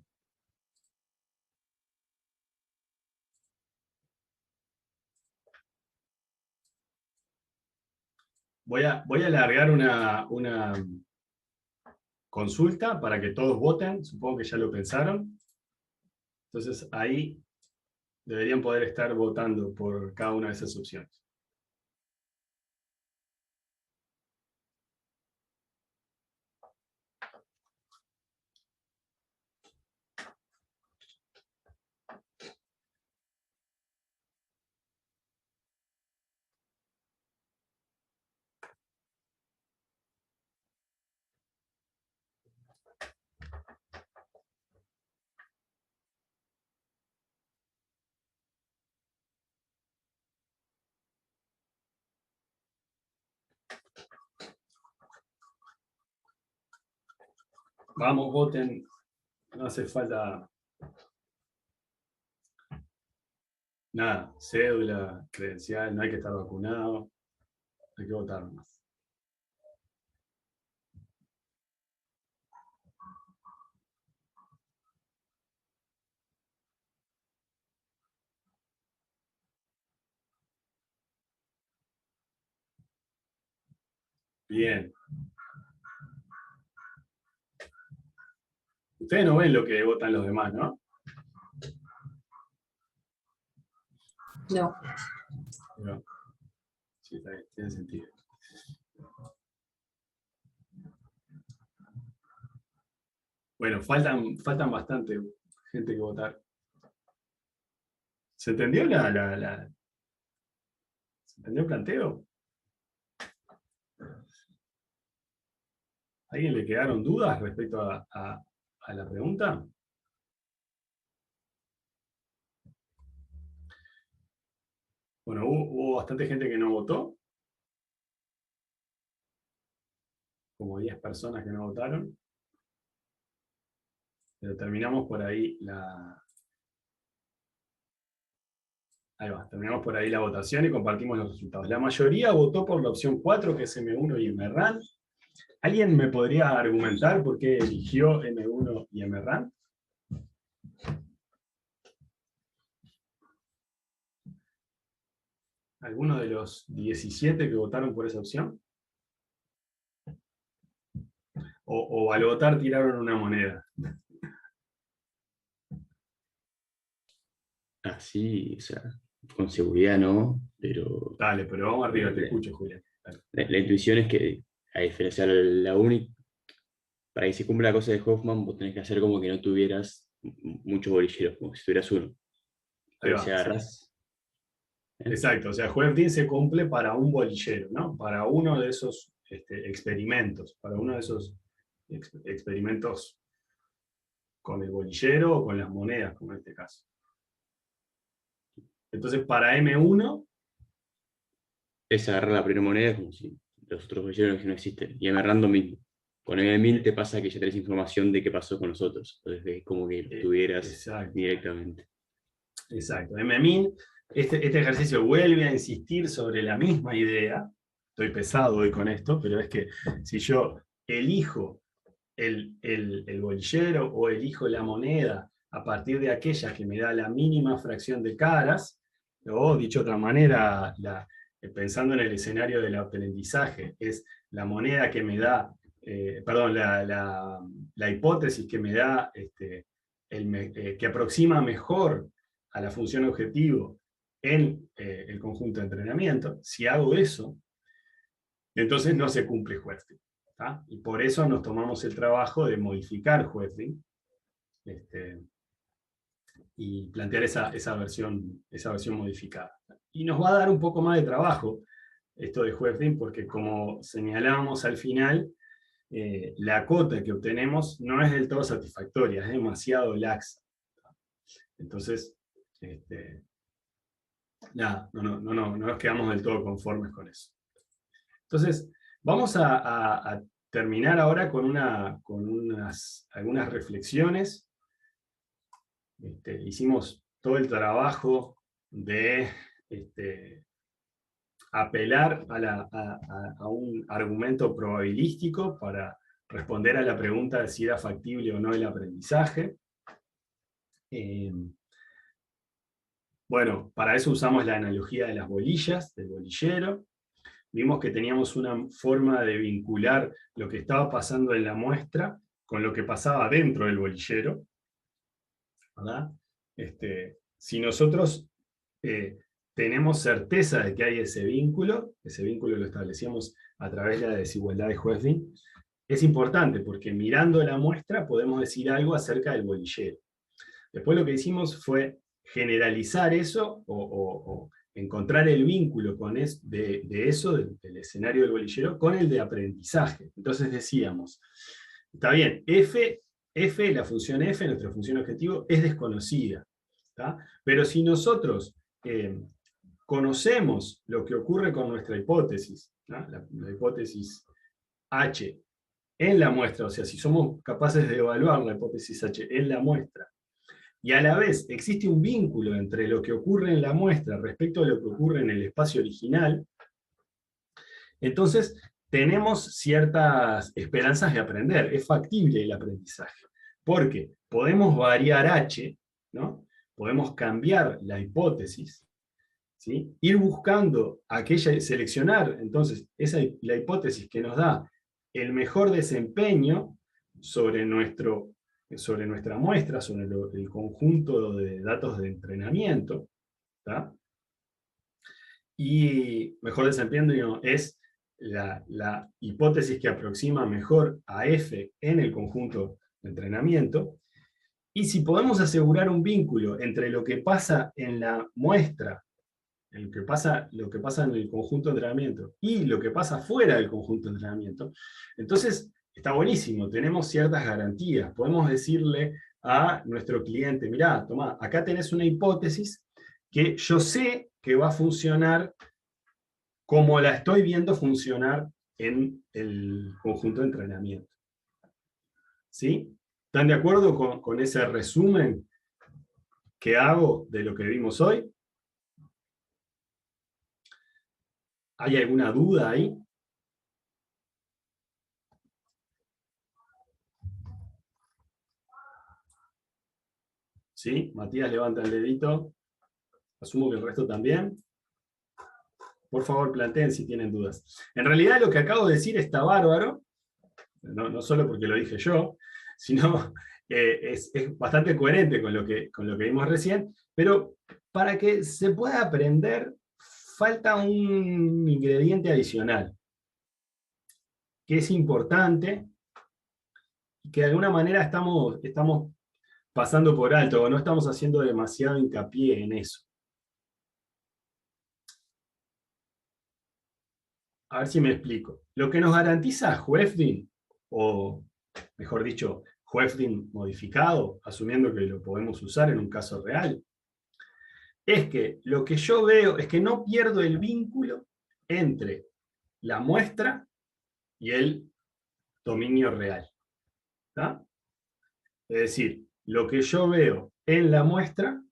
Voy a alargar una consulta para que todos voten. Supongo que ya lo pensaron. Entonces ahí deberían poder estar votando por cada una de esas opciones. Vamos, voten. No hace falta nada. Cédula, credencial, no hay que estar vacunado. Hay que votar más. Bien. Ustedes no ven lo que votan los demás, ¿no? No. No. Sí, está bien, tiene sentido. Bueno, faltan bastante gente que votar. ¿Se entendió ¿Se entendió el planteo? ¿A alguien le quedaron dudas respecto a la pregunta? Bueno, hubo bastante gente que no votó. Como 10 personas que no votaron. Pero terminamos por ahí Ahí va, terminamos por ahí la votación y compartimos los resultados. La mayoría votó por la opción 4, que es M1 y MRAN. ¿Alguien me podría argumentar por qué eligió M1 y MRAN? ¿Alguno de los 17 que votaron por esa opción? ¿O al votar tiraron una moneda? Así, o sea, con seguridad no, pero Dale, pero vamos arriba, te escucho, Julián. la intuición es que, a diferencia de la única, para que se cumpla la cosa de Hoffman, vos tenés que hacer como que no tuvieras muchos bolilleros, como si tuvieras uno. Ahí Pero va, si agarrás. Exacto, o sea, Hueftin se cumple para un bolillero, ¿no? Para uno de esos experimentos, para uno de esos experimentos con el bolillero o con las monedas, como en este caso. Entonces, para M1, Es agarrar la primera moneda como si los otros bolilleros no existen. Y agarrando mismo. Con M1000 te pasa que ya tenés información de qué pasó con los otros. Entonces es como que lo tuvieras exacto. directamente. Exacto. M1000, este ejercicio vuelve a insistir sobre la misma idea. Estoy pesado hoy con esto, pero es que si yo elijo el bolillero o elijo la moneda a partir de aquella que me da la mínima fracción de caras, o dicho de otra manera, pensando en el escenario del aprendizaje, es la moneda que me da, perdón, la hipótesis que me da, que aproxima mejor a la función objetivo en el conjunto de entrenamiento. Si hago eso, entonces no se cumple Huefting. Y por eso nos tomamos el trabajo de modificar Huefting y plantear esa versión modificada. Y nos va a dar un poco más de trabajo esto de Huefting, porque como señalábamos al final, la cota que obtenemos no es del todo satisfactoria, es demasiado laxa. Entonces, nada, no nos quedamos del todo conformes con eso. Entonces, vamos a terminar ahora con algunas reflexiones. Hicimos todo el trabajo de apelar a un argumento probabilístico para responder a la pregunta de si era factible o no el aprendizaje. Bueno, para eso usamos la analogía de las bolillas, del bolillero. Vimos que teníamos una forma de vincular lo que estaba pasando en la muestra con lo que pasaba dentro del bolillero, ¿verdad? Si nosotros tenemos certeza de que hay ese vínculo lo establecíamos a través de la desigualdad de Hoeffding, es importante porque mirando la muestra podemos decir algo acerca del bolillero. Después lo que hicimos fue generalizar eso o encontrar el vínculo de eso, del escenario del bolillero, con el de aprendizaje. Entonces decíamos, está bien, la función f, nuestra función objetivo, es desconocida, ¿tá? Pero si nosotros conocemos lo que ocurre con nuestra hipótesis, ¿tá? La hipótesis H en la muestra, o sea, si somos capaces de evaluar la hipótesis H en la muestra, y a la vez existe un vínculo entre lo que ocurre en la muestra respecto a lo que ocurre en el espacio original, entonces tenemos ciertas esperanzas de aprender, es factible el aprendizaje, porque podemos variar H, ¿no? Podemos cambiar la hipótesis, ¿sí? Ir buscando seleccionar entonces la hipótesis que nos da el mejor desempeño sobre nuestra muestra, sobre el conjunto de datos de entrenamiento, ¿tá? Y mejor desempeño es la hipótesis que aproxima mejor a F en el conjunto de entrenamiento. Y si podemos asegurar un vínculo entre lo que pasa en la muestra, lo que pasa en el conjunto de entrenamiento, y lo que pasa fuera del conjunto de entrenamiento, entonces está buenísimo, tenemos ciertas garantías. Podemos decirle a nuestro cliente, mirá, tomá, acá tenés una hipótesis que yo sé que va a funcionar como la estoy viendo funcionar en el conjunto de entrenamiento. ¿Sí? ¿Están de acuerdo con ese resumen que hago de lo que vimos hoy? ¿Hay alguna duda ahí? ¿Sí? Matías levanta el dedito. Asumo que el resto también. Por favor, planteen si tienen dudas. En realidad lo que acabo de decir está bárbaro, no solo porque lo dije yo, sino es bastante coherente con lo que vimos recién, pero para que se pueda aprender falta un ingrediente adicional, que es importante, y que de alguna manera estamos pasando por alto, o no estamos haciendo demasiado hincapié en eso. A ver si me explico. Lo que nos garantiza Hoeffding, o mejor dicho, Hoeffding modificado, asumiendo que lo podemos usar en un caso real, es que lo que yo veo es que no pierdo el vínculo entre la muestra y el dominio real. ¿Tá? Es decir, lo que yo veo en la muestra,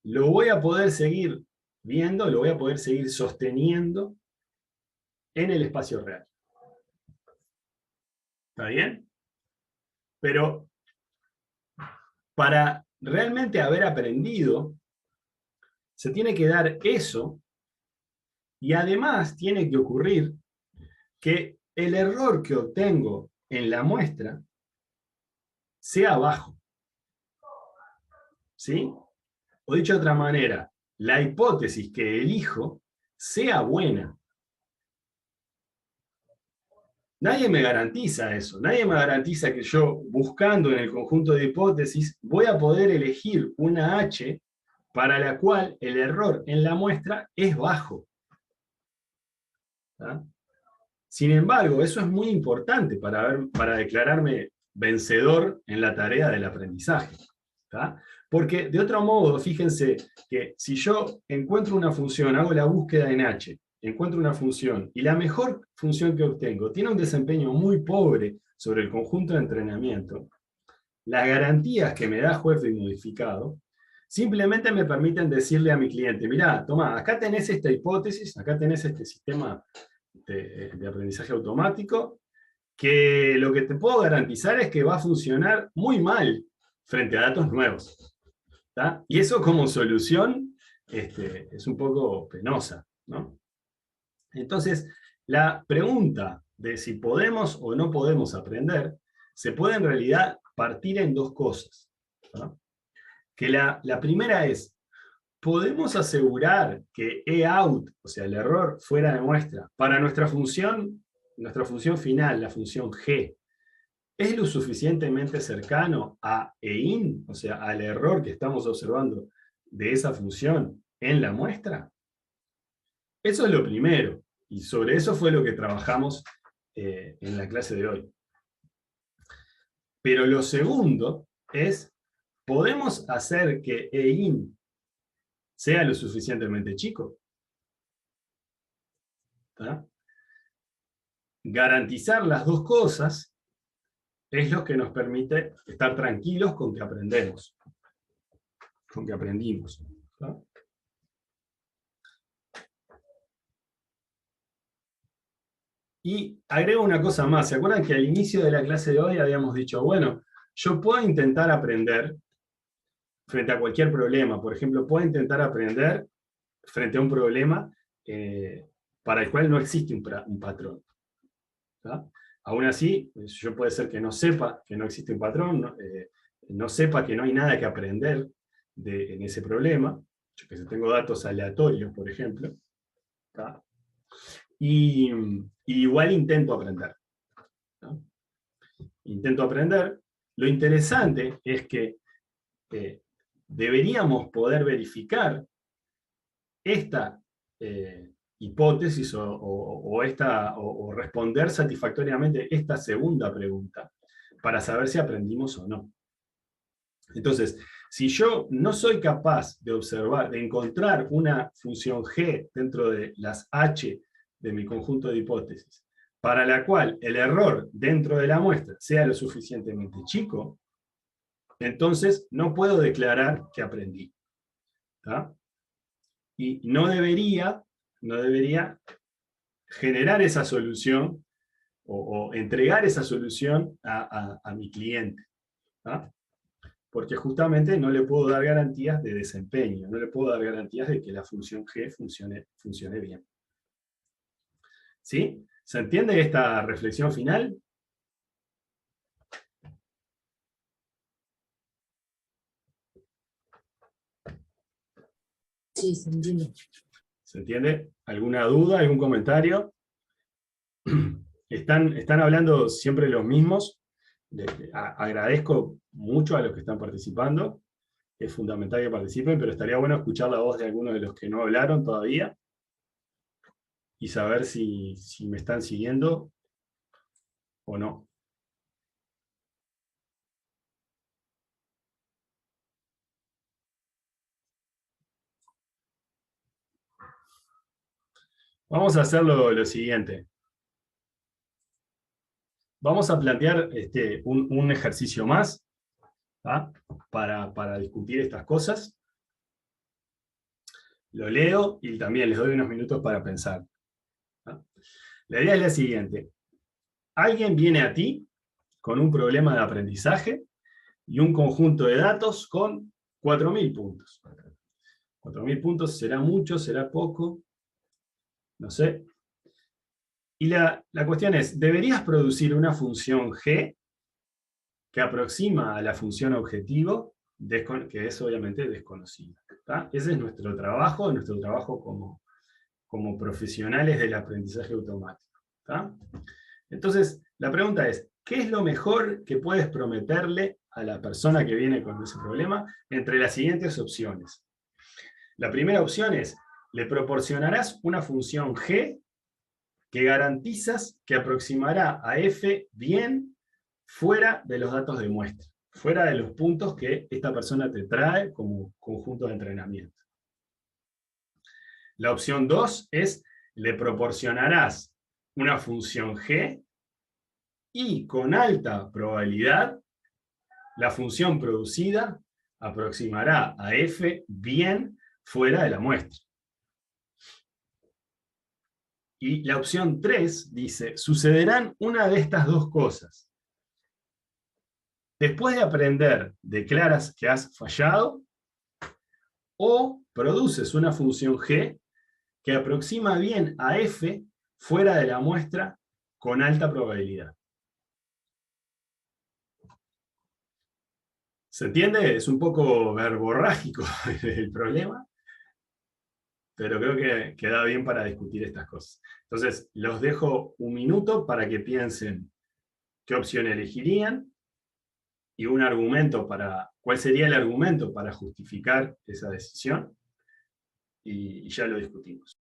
lo voy a poder seguir viendo, lo voy a poder seguir sosteniendo en el espacio real. ¿Está bien? Pero para realmente haber aprendido, se tiene que dar eso, y además tiene que ocurrir que el error que obtengo en la muestra sea bajo. ¿Sí? O dicho de otra manera, la hipótesis que elijo sea buena. Nadie me garantiza eso, nadie me garantiza que yo, buscando en el conjunto de hipótesis, voy a poder elegir una H para la cual el error en la muestra es bajo. ¿Tá? Sin embargo, eso es muy importante para declararme vencedor en la tarea del aprendizaje. ¿Tá? Porque de otro modo, fíjense que si yo encuentro una función, hago la búsqueda en H, encuentro una función, y la mejor función que obtengo tiene un desempeño muy pobre sobre el conjunto de entrenamiento, las garantías que me da Hoeffding modificado simplemente me permiten decirle a mi cliente, mirá, tomá, acá tenés esta hipótesis, acá tenés este sistema de aprendizaje automático, que lo que te puedo garantizar es que va a funcionar muy mal frente a datos nuevos. ¿Tá? Y eso como solución es un poco penosa, ¿no? Entonces, la pregunta de si podemos o no podemos aprender se puede en realidad partir en dos cosas, ¿no? Que la primera es, ¿podemos asegurar que EOUT, o sea, el error fuera de muestra, para nuestra función final, la función G, es lo suficientemente cercano a EIN, o sea, al error que estamos observando de esa función en la muestra? Eso es lo primero, y sobre eso fue lo que trabajamos en la clase de hoy. Pero lo segundo es, ¿podemos hacer que EIN sea lo suficientemente chico? ¿Tá? Garantizar las dos cosas es lo que nos permite estar tranquilos con que aprendemos, con que aprendimos. ¿Tá? Y agrego una cosa más. ¿Se acuerdan que al inicio de la clase de hoy habíamos dicho, bueno, yo puedo intentar aprender frente a cualquier problema? Por ejemplo, puedo intentar aprender frente a un problema para el cual no existe un patrón. ¿Tá? Aún así, yo puede ser que no sepa que no existe un patrón, no sepa que no hay nada que aprender en ese problema, yo que sé, tengo datos aleatorios, por ejemplo, ¿tá? Y igual intento aprender, ¿no? Intento aprender. Lo interesante es que deberíamos poder verificar esta hipótesis o responder satisfactoriamente esta segunda pregunta para saber si aprendimos o no. Entonces, si yo no soy capaz de observar, de encontrar una función G dentro de las H de mi conjunto de hipótesis, para la cual el error dentro de la muestra sea lo suficientemente chico, entonces no puedo declarar que aprendí. ¿Tá? Y no debería generar esa solución o entregar esa solución a mi cliente. ¿Tá? Porque justamente no le puedo dar garantías de desempeño, no le puedo dar garantías de que la función G funcione bien. ¿Sí? ¿Se entiende esta reflexión final? Sí, se entiende. ¿Se entiende? ¿Alguna duda, algún comentario? Están hablando siempre los mismos. Agradezco mucho a los que están participando. Es fundamental que participen, pero estaría bueno escuchar la voz de algunos de los que no hablaron todavía y saber si me están siguiendo o no. Vamos a hacer lo siguiente. Vamos a plantear un ejercicio más, ¿tá? para discutir estas cosas. Lo leo y también les doy unos minutos para pensar. ¿Tá? La idea es la siguiente. Alguien viene a ti con un problema de aprendizaje y un conjunto de datos con 4.000 puntos. 4.000 puntos, ¿será mucho? ¿Será poco? No sé. Y la cuestión es, ¿deberías producir una función G que aproxima a la función objetivo, que es obviamente desconocida? ¿Tá? Ese es nuestro trabajo como profesionales del aprendizaje automático. ¿Tá? Entonces, la pregunta es, ¿qué es lo mejor que puedes prometerle a la persona que viene con ese problema entre las siguientes opciones? La primera opción es, le proporcionarás una función G que garantizas que aproximará a F bien fuera de los datos de muestra, fuera de los puntos que esta persona te trae como conjunto de entrenamiento. La opción 2 es, le proporcionarás una función G y con alta probabilidad la función producida aproximará a F bien fuera de la muestra. Y la opción 3 dice, sucederán una de estas dos cosas. Después de aprender, declaras que has fallado, o produces una función g que aproxima bien a f fuera de la muestra con alta probabilidad. ¿Se entiende? Es un poco verborrágico el problema, pero creo que queda bien para discutir estas cosas. Entonces, los dejo un minuto para que piensen qué opción elegirían y un argumento para, cuál sería el argumento para justificar esa decisión, y ya lo discutimos.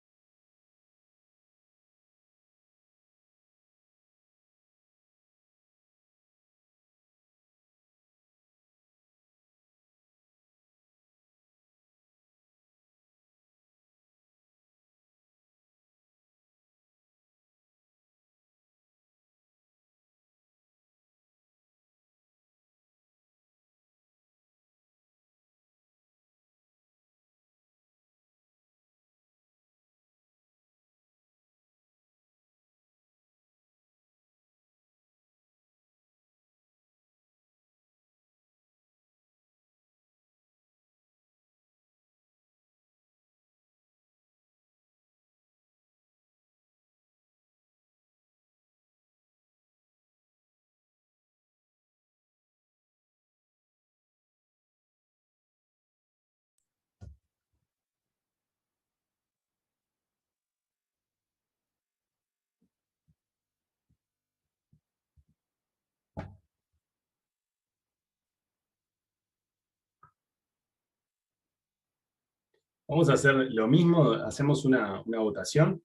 Vamos a hacer lo mismo, hacemos una votación.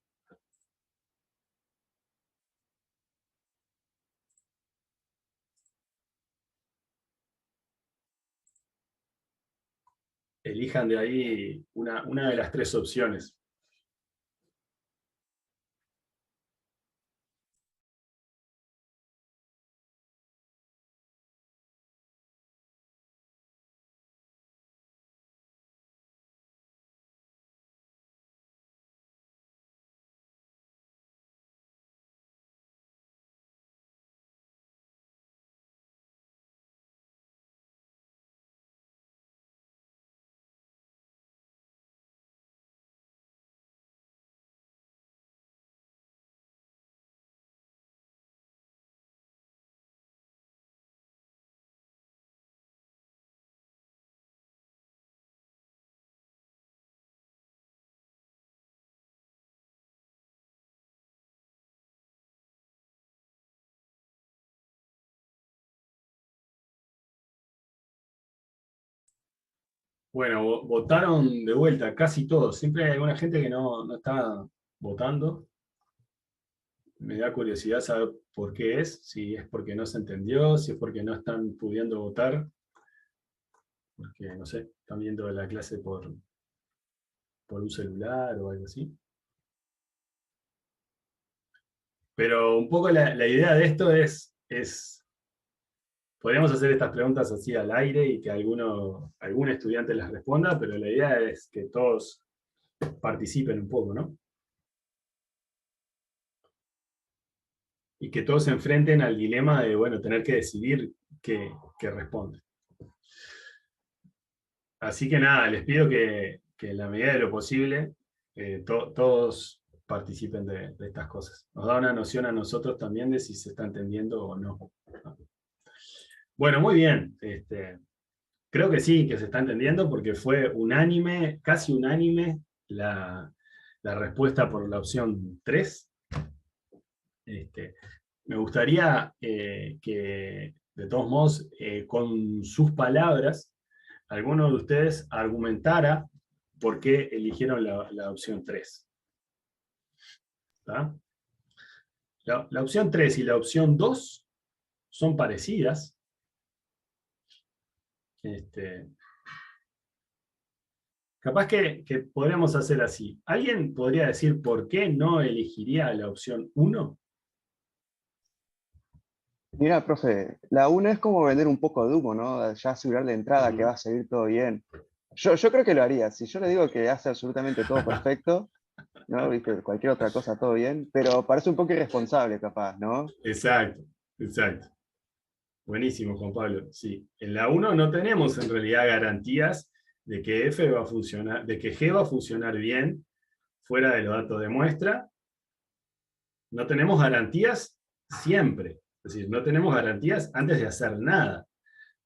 Elijan de ahí una de las tres opciones. Bueno, votaron de vuelta casi todos. Siempre hay alguna gente que no está votando. Me da curiosidad saber por qué es, si es porque no se entendió, si es porque no están pudiendo votar, porque, no sé, están viendo la clase por un celular o algo así. Pero un poco la idea de esto es podríamos hacer estas preguntas así al aire y que algún estudiante las responda, pero la idea es que todos participen un poco, ¿no? Y que todos se enfrenten al dilema de, bueno, tener que decidir qué responde. Así que nada, les pido que en la medida de lo posible todos participen de estas cosas. Nos da una noción a nosotros también de si se está entendiendo o no. Bueno, muy bien. Creo que sí, que se está entendiendo porque fue unánime, casi unánime, la respuesta por la opción 3. Me gustaría que, de todos modos, con sus palabras, alguno de ustedes argumentara por qué eligieron la opción 3. ¿Tá? La opción 3 y la opción 2 son parecidas. Capaz que podríamos hacer así. ¿Alguien podría decir por qué no elegiría la opción 1? Mira, profe, la 1 es como vender un poco de humo, ¿no? Ya asegurar de entrada que va a salir todo bien. Yo creo que lo haría. Si yo le digo que hace absolutamente todo perfecto, ¿no? Viste, cualquier otra cosa, todo bien, pero parece un poco irresponsable, capaz, ¿no? Exacto, exacto. Buenísimo, Juan Pablo. Sí, en la 1 no tenemos en realidad garantías de que F va a funcionar, de que G va a funcionar bien fuera de los datos de muestra. No tenemos garantías siempre. Es decir, no tenemos garantías antes de hacer nada.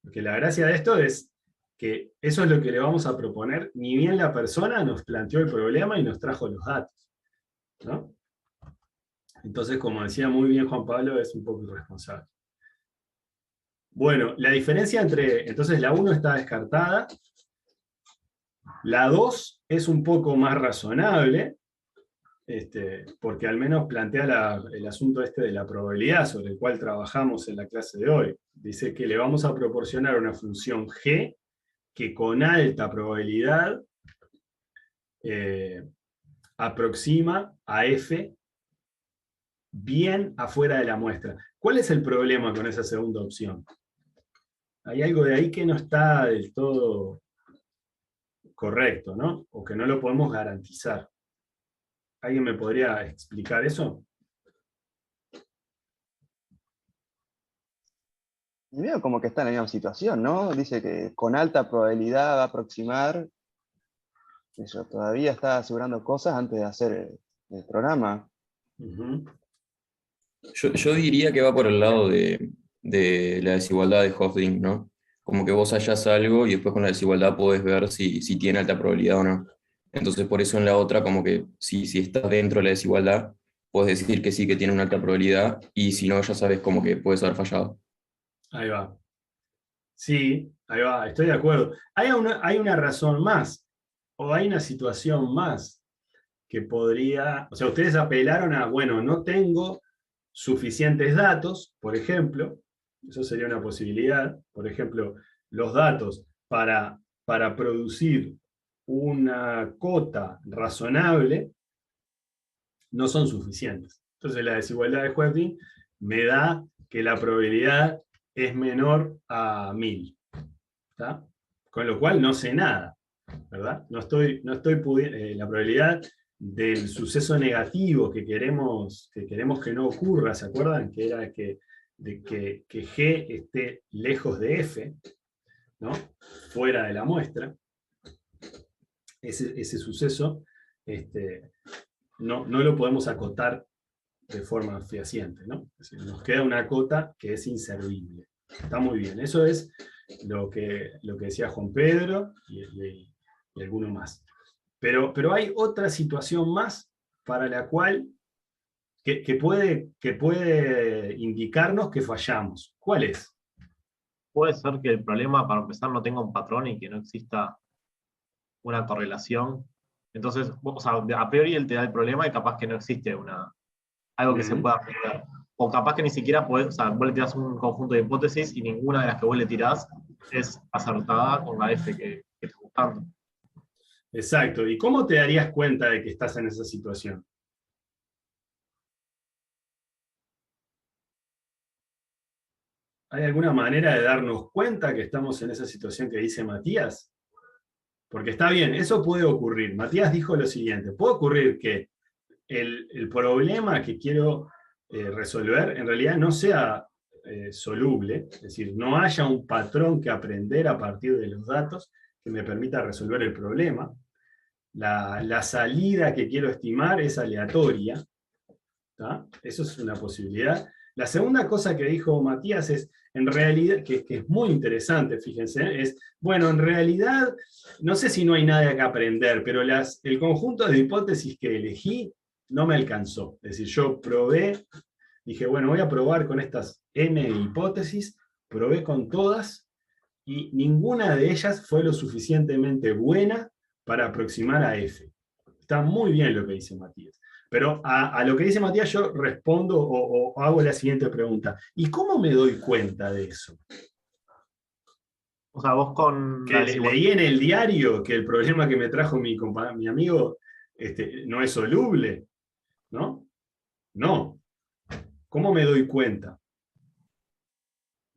Porque la gracia de esto es que eso es lo que le vamos a proponer, ni bien la persona nos planteó el problema y nos trajo los datos, ¿no? Entonces, como decía muy bien Juan Pablo, es un poco irresponsable. Bueno, la diferencia entre, entonces la 1 está descartada, la 2 es un poco más razonable, porque al menos plantea el asunto de la probabilidad sobre el cual trabajamos en la clase de hoy. Dice que le vamos a proporcionar una función g que con alta probabilidad aproxima a f bien afuera de la muestra. ¿Cuál es el problema con esa segunda opción? Hay algo de ahí que no está del todo correcto, ¿no? O que no lo podemos garantizar. ¿Alguien me podría explicar eso? Y veo como que está en la misma situación, ¿no? Dice que con alta probabilidad va a aproximar. Eso, todavía está asegurando cosas antes de hacer el programa. Uh-huh. Yo diría que va por el lado de la desigualdad de Hofding, ¿no? Como que vos hallás algo y después con la desigualdad podés ver si tiene alta probabilidad o no. Entonces por eso en la otra, como que si estás dentro de la desigualdad, puedes decir que sí que tiene una alta probabilidad, y si no, ya sabes como que puedes haber fallado. Ahí va. Sí, ahí va, estoy de acuerdo. Hay una razón más, o hay una situación más que podría... O sea, ustedes apelaron a, bueno, no tengo suficientes datos, por ejemplo, eso sería una posibilidad, por ejemplo, los datos para producir una cota razonable no son suficientes. Entonces la desigualdad de Hofding me da que la probabilidad es menor a 1000. ¿Está? Con lo cual no sé nada, ¿verdad? No estoy pudiendo, la probabilidad del suceso negativo que queremos que no ocurra, ¿se acuerdan? Que era que G esté lejos de F, ¿no? Fuera de la muestra. Ese suceso no lo podemos acotar de forma fehaciente, ¿no? Es decir, nos queda una cota que es inservible. Está muy bien. Eso es lo que decía Juan Pedro y alguno más. Pero hay otra situación más para la cual que puede indicarnos que fallamos. ¿Cuál es? Puede ser que el problema, para empezar, no tenga un patrón y que no exista una correlación. Entonces, o sea, a priori él te da el problema y capaz que no existe algo que se pueda aprender. O capaz que ni siquiera podés, o sea, vos le tirás un conjunto de hipótesis y ninguna de las que vos le tirás es acertada con la F que estás buscando. Exacto. ¿Y cómo te darías cuenta de que estás en esa situación? ¿Hay alguna manera de darnos cuenta que estamos en esa situación que dice Matías? Porque está bien, eso puede ocurrir. Matías dijo lo siguiente: puede ocurrir que el problema que quiero resolver en realidad no sea soluble, es decir, no haya un patrón que aprender a partir de los datos que me permita resolver el problema. La salida que quiero estimar es aleatoria. ¿Tá? Eso es una posibilidad. La segunda cosa que dijo Matías es, en realidad, que es muy interesante, fíjense, es, bueno, en realidad, no sé si no hay nada que aprender, pero el conjunto de hipótesis que elegí no me alcanzó. Es decir, yo probé, dije, bueno, voy a probar con estas n hipótesis, probé con todas, y ninguna de ellas fue lo suficientemente buena para aproximar a F. Está muy bien lo que dice Matías. Pero a lo que dice Matías yo respondo o hago la siguiente pregunta. ¿Y cómo me doy cuenta de eso? O sea, vos con... Que leí en el diario que el problema que me trajo mi amigo no es soluble, ¿no? No. ¿Cómo me doy cuenta?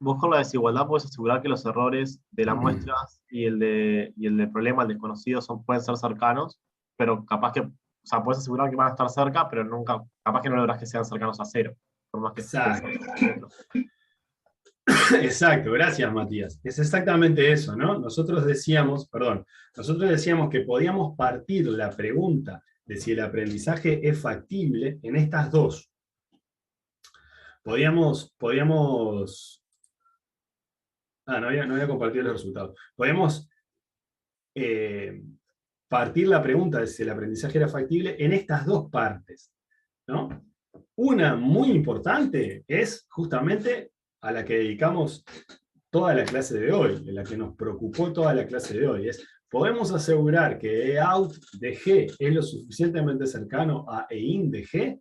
Vos con la desigualdad podés asegurar que los errores de las muestras y el del problema, el desconocido, pueden ser cercanos, pero capaz que, o o sea, puedes asegurar que van a estar cerca, pero nunca, capaz que no logras que sean cercanos a cero, por más que Exacto. Exacto, gracias Matías. Es exactamente eso, ¿no? Nosotros decíamos que podíamos partir la pregunta de si el aprendizaje es factible en estas dos. No había compartido los resultados. Podíamos partir la pregunta de si el aprendizaje era factible en estas dos partes, ¿no? Una muy importante es justamente a la que dedicamos toda la clase de hoy, en la que nos preocupó toda la clase de hoy, es: ¿podemos asegurar que EOUT de G es lo suficientemente cercano a EIN de G?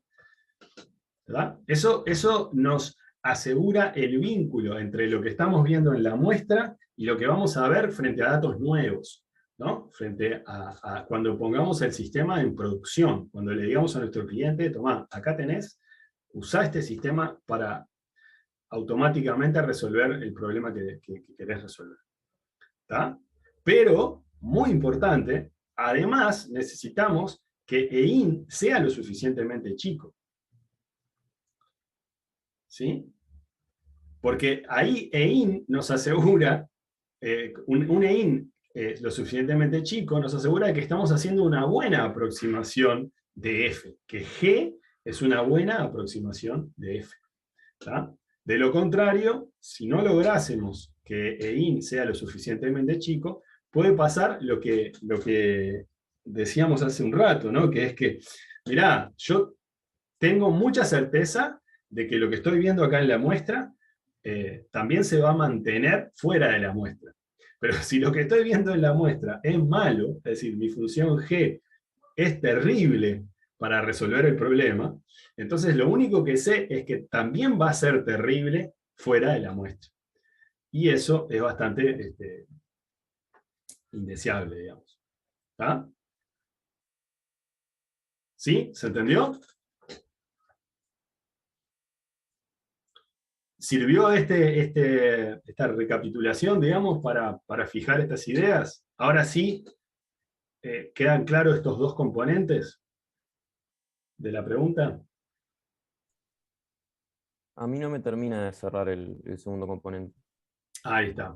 ¿Verdad? Eso nos asegura el vínculo entre lo que estamos viendo en la muestra y lo que vamos a ver frente a datos nuevos, ¿no? Frente a cuando pongamos el sistema en producción, cuando le digamos a nuestro cliente: tomá, acá tenés, usá este sistema para automáticamente resolver el problema que querés resolver. ¿Está? Pero, muy importante, además necesitamos que EIN sea lo suficientemente chico. ¿Sí? Porque ahí EIN nos asegura, un EIN lo suficientemente chico nos asegura que estamos haciendo una buena aproximación de F, que G es una buena aproximación de F. ¿Está? De lo contrario, si no lográsemos que EIN sea lo suficientemente chico, puede pasar lo que decíamos hace un rato, ¿no? Que es que, mirá, yo tengo mucha certeza de que lo que estoy viendo acá en la muestra también se va a mantener fuera de la muestra. Pero si lo que estoy viendo en la muestra es malo, es decir, mi función G es terrible para resolver el problema, entonces lo único que sé es que también va a ser terrible fuera de la muestra. Y eso es bastante indeseable, digamos. ¿Está? ¿Sí? ¿Se entendió? ¿Sirvió esta recapitulación, digamos, para fijar estas ideas? Ahora sí, ¿quedan claros estos dos componentes de la pregunta? A mí no me termina de cerrar el segundo componente. Ahí está.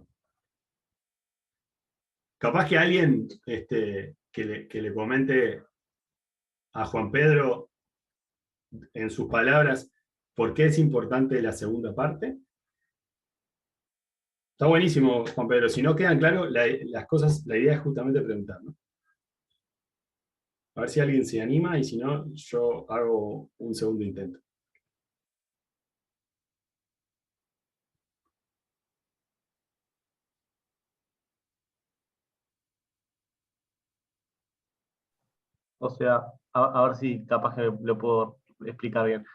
Capaz que alguien que le comente a Juan Pedro en sus palabras por qué es importante la segunda parte. Está buenísimo, Juan Pedro. Si no quedan claras las cosas, la idea es justamente preguntar, ¿no? A ver si alguien se anima, y si no, yo hago un segundo intento. O sea, a ver si capaz que lo puedo explicar bien.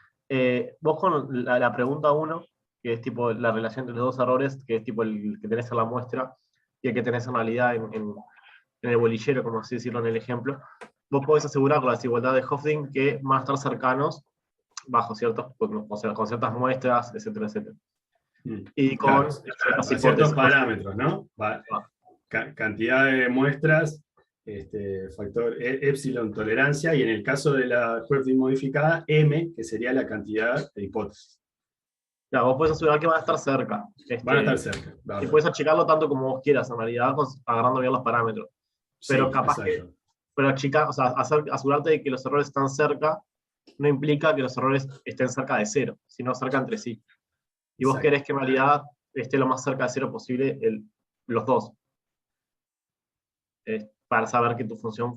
Vos con la pregunta 1, que es tipo la relación entre los dos errores, que es tipo el que tenés en la muestra y el que tenés en realidad en el bolillero, como así decirlo en el ejemplo, vos podés asegurar con la desigualdad de Hofding que van a estar cercanos bajo ciertos, o sea, con ciertas muestras, etcétera, etcétera. Y con ciertos parámetros, ¿no? Cantidad de muestras, factor epsilon tolerancia, y en el caso de la Hofding modificada, m, que sería la cantidad de hipótesis. Claro, vos podés asegurar que van a estar cerca. Van a estar cerca. Y puedes achicarlo tanto como vos quieras, en realidad, agarrando bien los parámetros. Pero sí, capaz exacto. pero achicar, o sea, asegurarte de que los errores están cerca, no implica que los errores estén cerca de cero, sino cerca entre sí. Y vos querés que en realidad esté lo más cerca de cero posible los dos. Para saber que tu función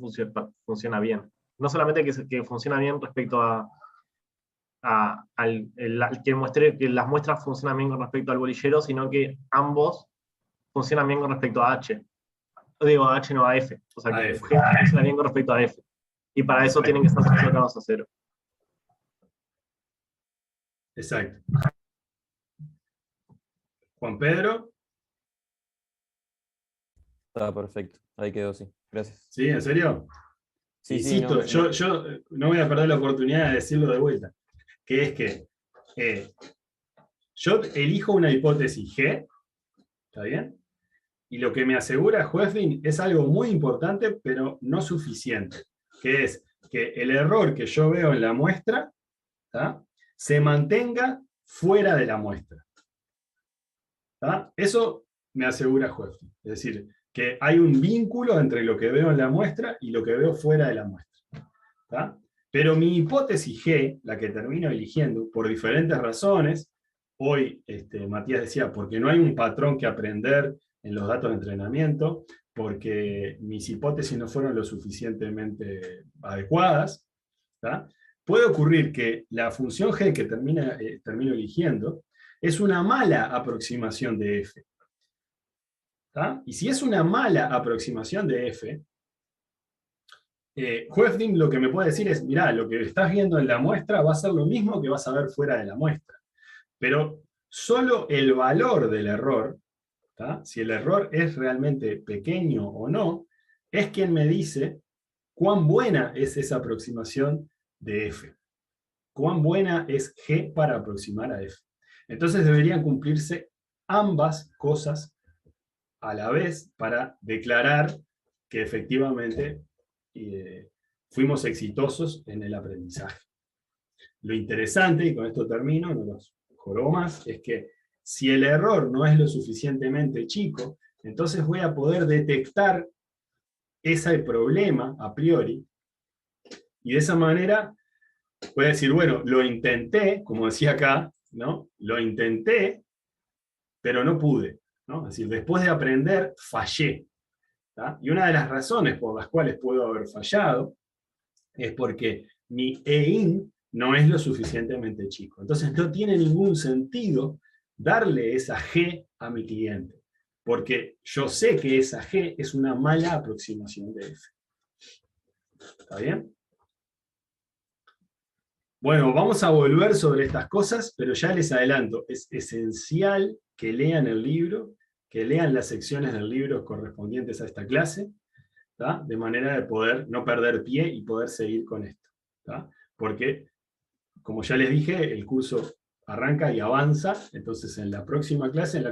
funciona bien. No solamente que funciona bien respecto que muestre que las muestras funcionan bien con respecto al bolillero, sino que ambos funcionan bien con respecto a H. Digo a H, no a F. O sea, que G funciona bien con respecto a F. Y para eso tienen que estar cercanos a cero. Exacto. Juan Pedro. Está perfecto. Ahí quedó, sí. Gracias. ¿Sí? ¿En serio? Sí, insisto, sí, no, yo no voy a perder la oportunidad de decirlo de vuelta. Que es que yo elijo una hipótesis G, ¿está bien? Y lo que me asegura Hofding es algo muy importante, pero no suficiente. Que es, que el error que yo veo en la muestra, ¿tá?, se mantenga fuera de la muestra. ¿Tá? Eso me asegura Hoeffding. Es decir, que hay un vínculo entre lo que veo en la muestra y lo que veo fuera de la muestra. ¿Tá? Pero mi hipótesis G, la que termino eligiendo, por diferentes razones, hoy Matías decía, porque no hay un patrón que aprender en los datos de entrenamiento, porque mis hipótesis no fueron lo suficientemente adecuadas, ¿tá? Puede ocurrir que la función G que termino eligiendo es una mala aproximación de F. ¿Tá? Y si es una mala aproximación de F, Hoeffding lo que me puede decir es, mirá, lo que estás viendo en la muestra va a ser lo mismo que vas a ver fuera de la muestra. Pero solo el valor del error, ¿tá?, si el error es realmente pequeño o no, es quien me dice cuán buena es esa aproximación de F. Cuán buena es G para aproximar a F. Entonces deberían cumplirse ambas cosas a la vez para declarar que efectivamente fuimos exitosos en el aprendizaje. Lo interesante, y con esto termino, no los jorobo más, es que si el error no es lo suficientemente chico, entonces voy a poder detectar ese problema a priori, y de esa manera voy a decir, bueno, lo intenté, como decía acá, ¿no? Lo intenté, pero no pude, ¿no? Es decir, después de aprender, fallé. ¿Tá? Y una de las razones por las cuales puedo haber fallado es porque mi EIN no es lo suficientemente chico. Entonces no tiene ningún sentido darle esa G a mi cliente, porque yo sé que esa G es una mala aproximación de F. ¿Está bien? Bueno, vamos a volver sobre estas cosas, pero ya les adelanto, es esencial que lean el libro, que lean las secciones del libro correspondientes a esta clase, ¿tá?, de manera de poder no perder pie y poder seguir con esto. ¿Tá? Porque, como ya les dije, el curso arranca y avanza, entonces en la próxima clase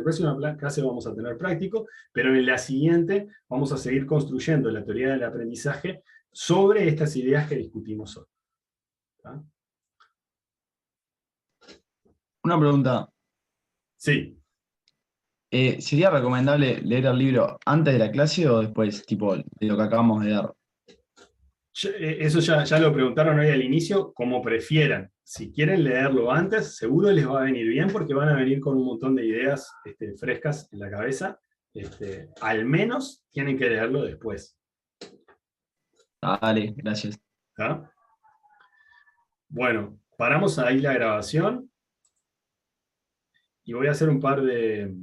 vamos a tener práctico, pero en la siguiente vamos a seguir construyendo la teoría del aprendizaje sobre estas ideas que discutimos hoy. ¿Tá? Una pregunta. Sí. ¿Sería recomendable leer el libro antes de la clase o después, tipo, de lo que acabamos de dar? Eso ya lo preguntaron hoy al inicio, como prefieran. Si quieren leerlo antes, seguro les va a venir bien porque van a venir con un montón de ideas frescas en la cabeza. Al menos tienen que leerlo después. Dale, gracias. ¿Tá? Bueno, paramos ahí la grabación y voy a hacer un par de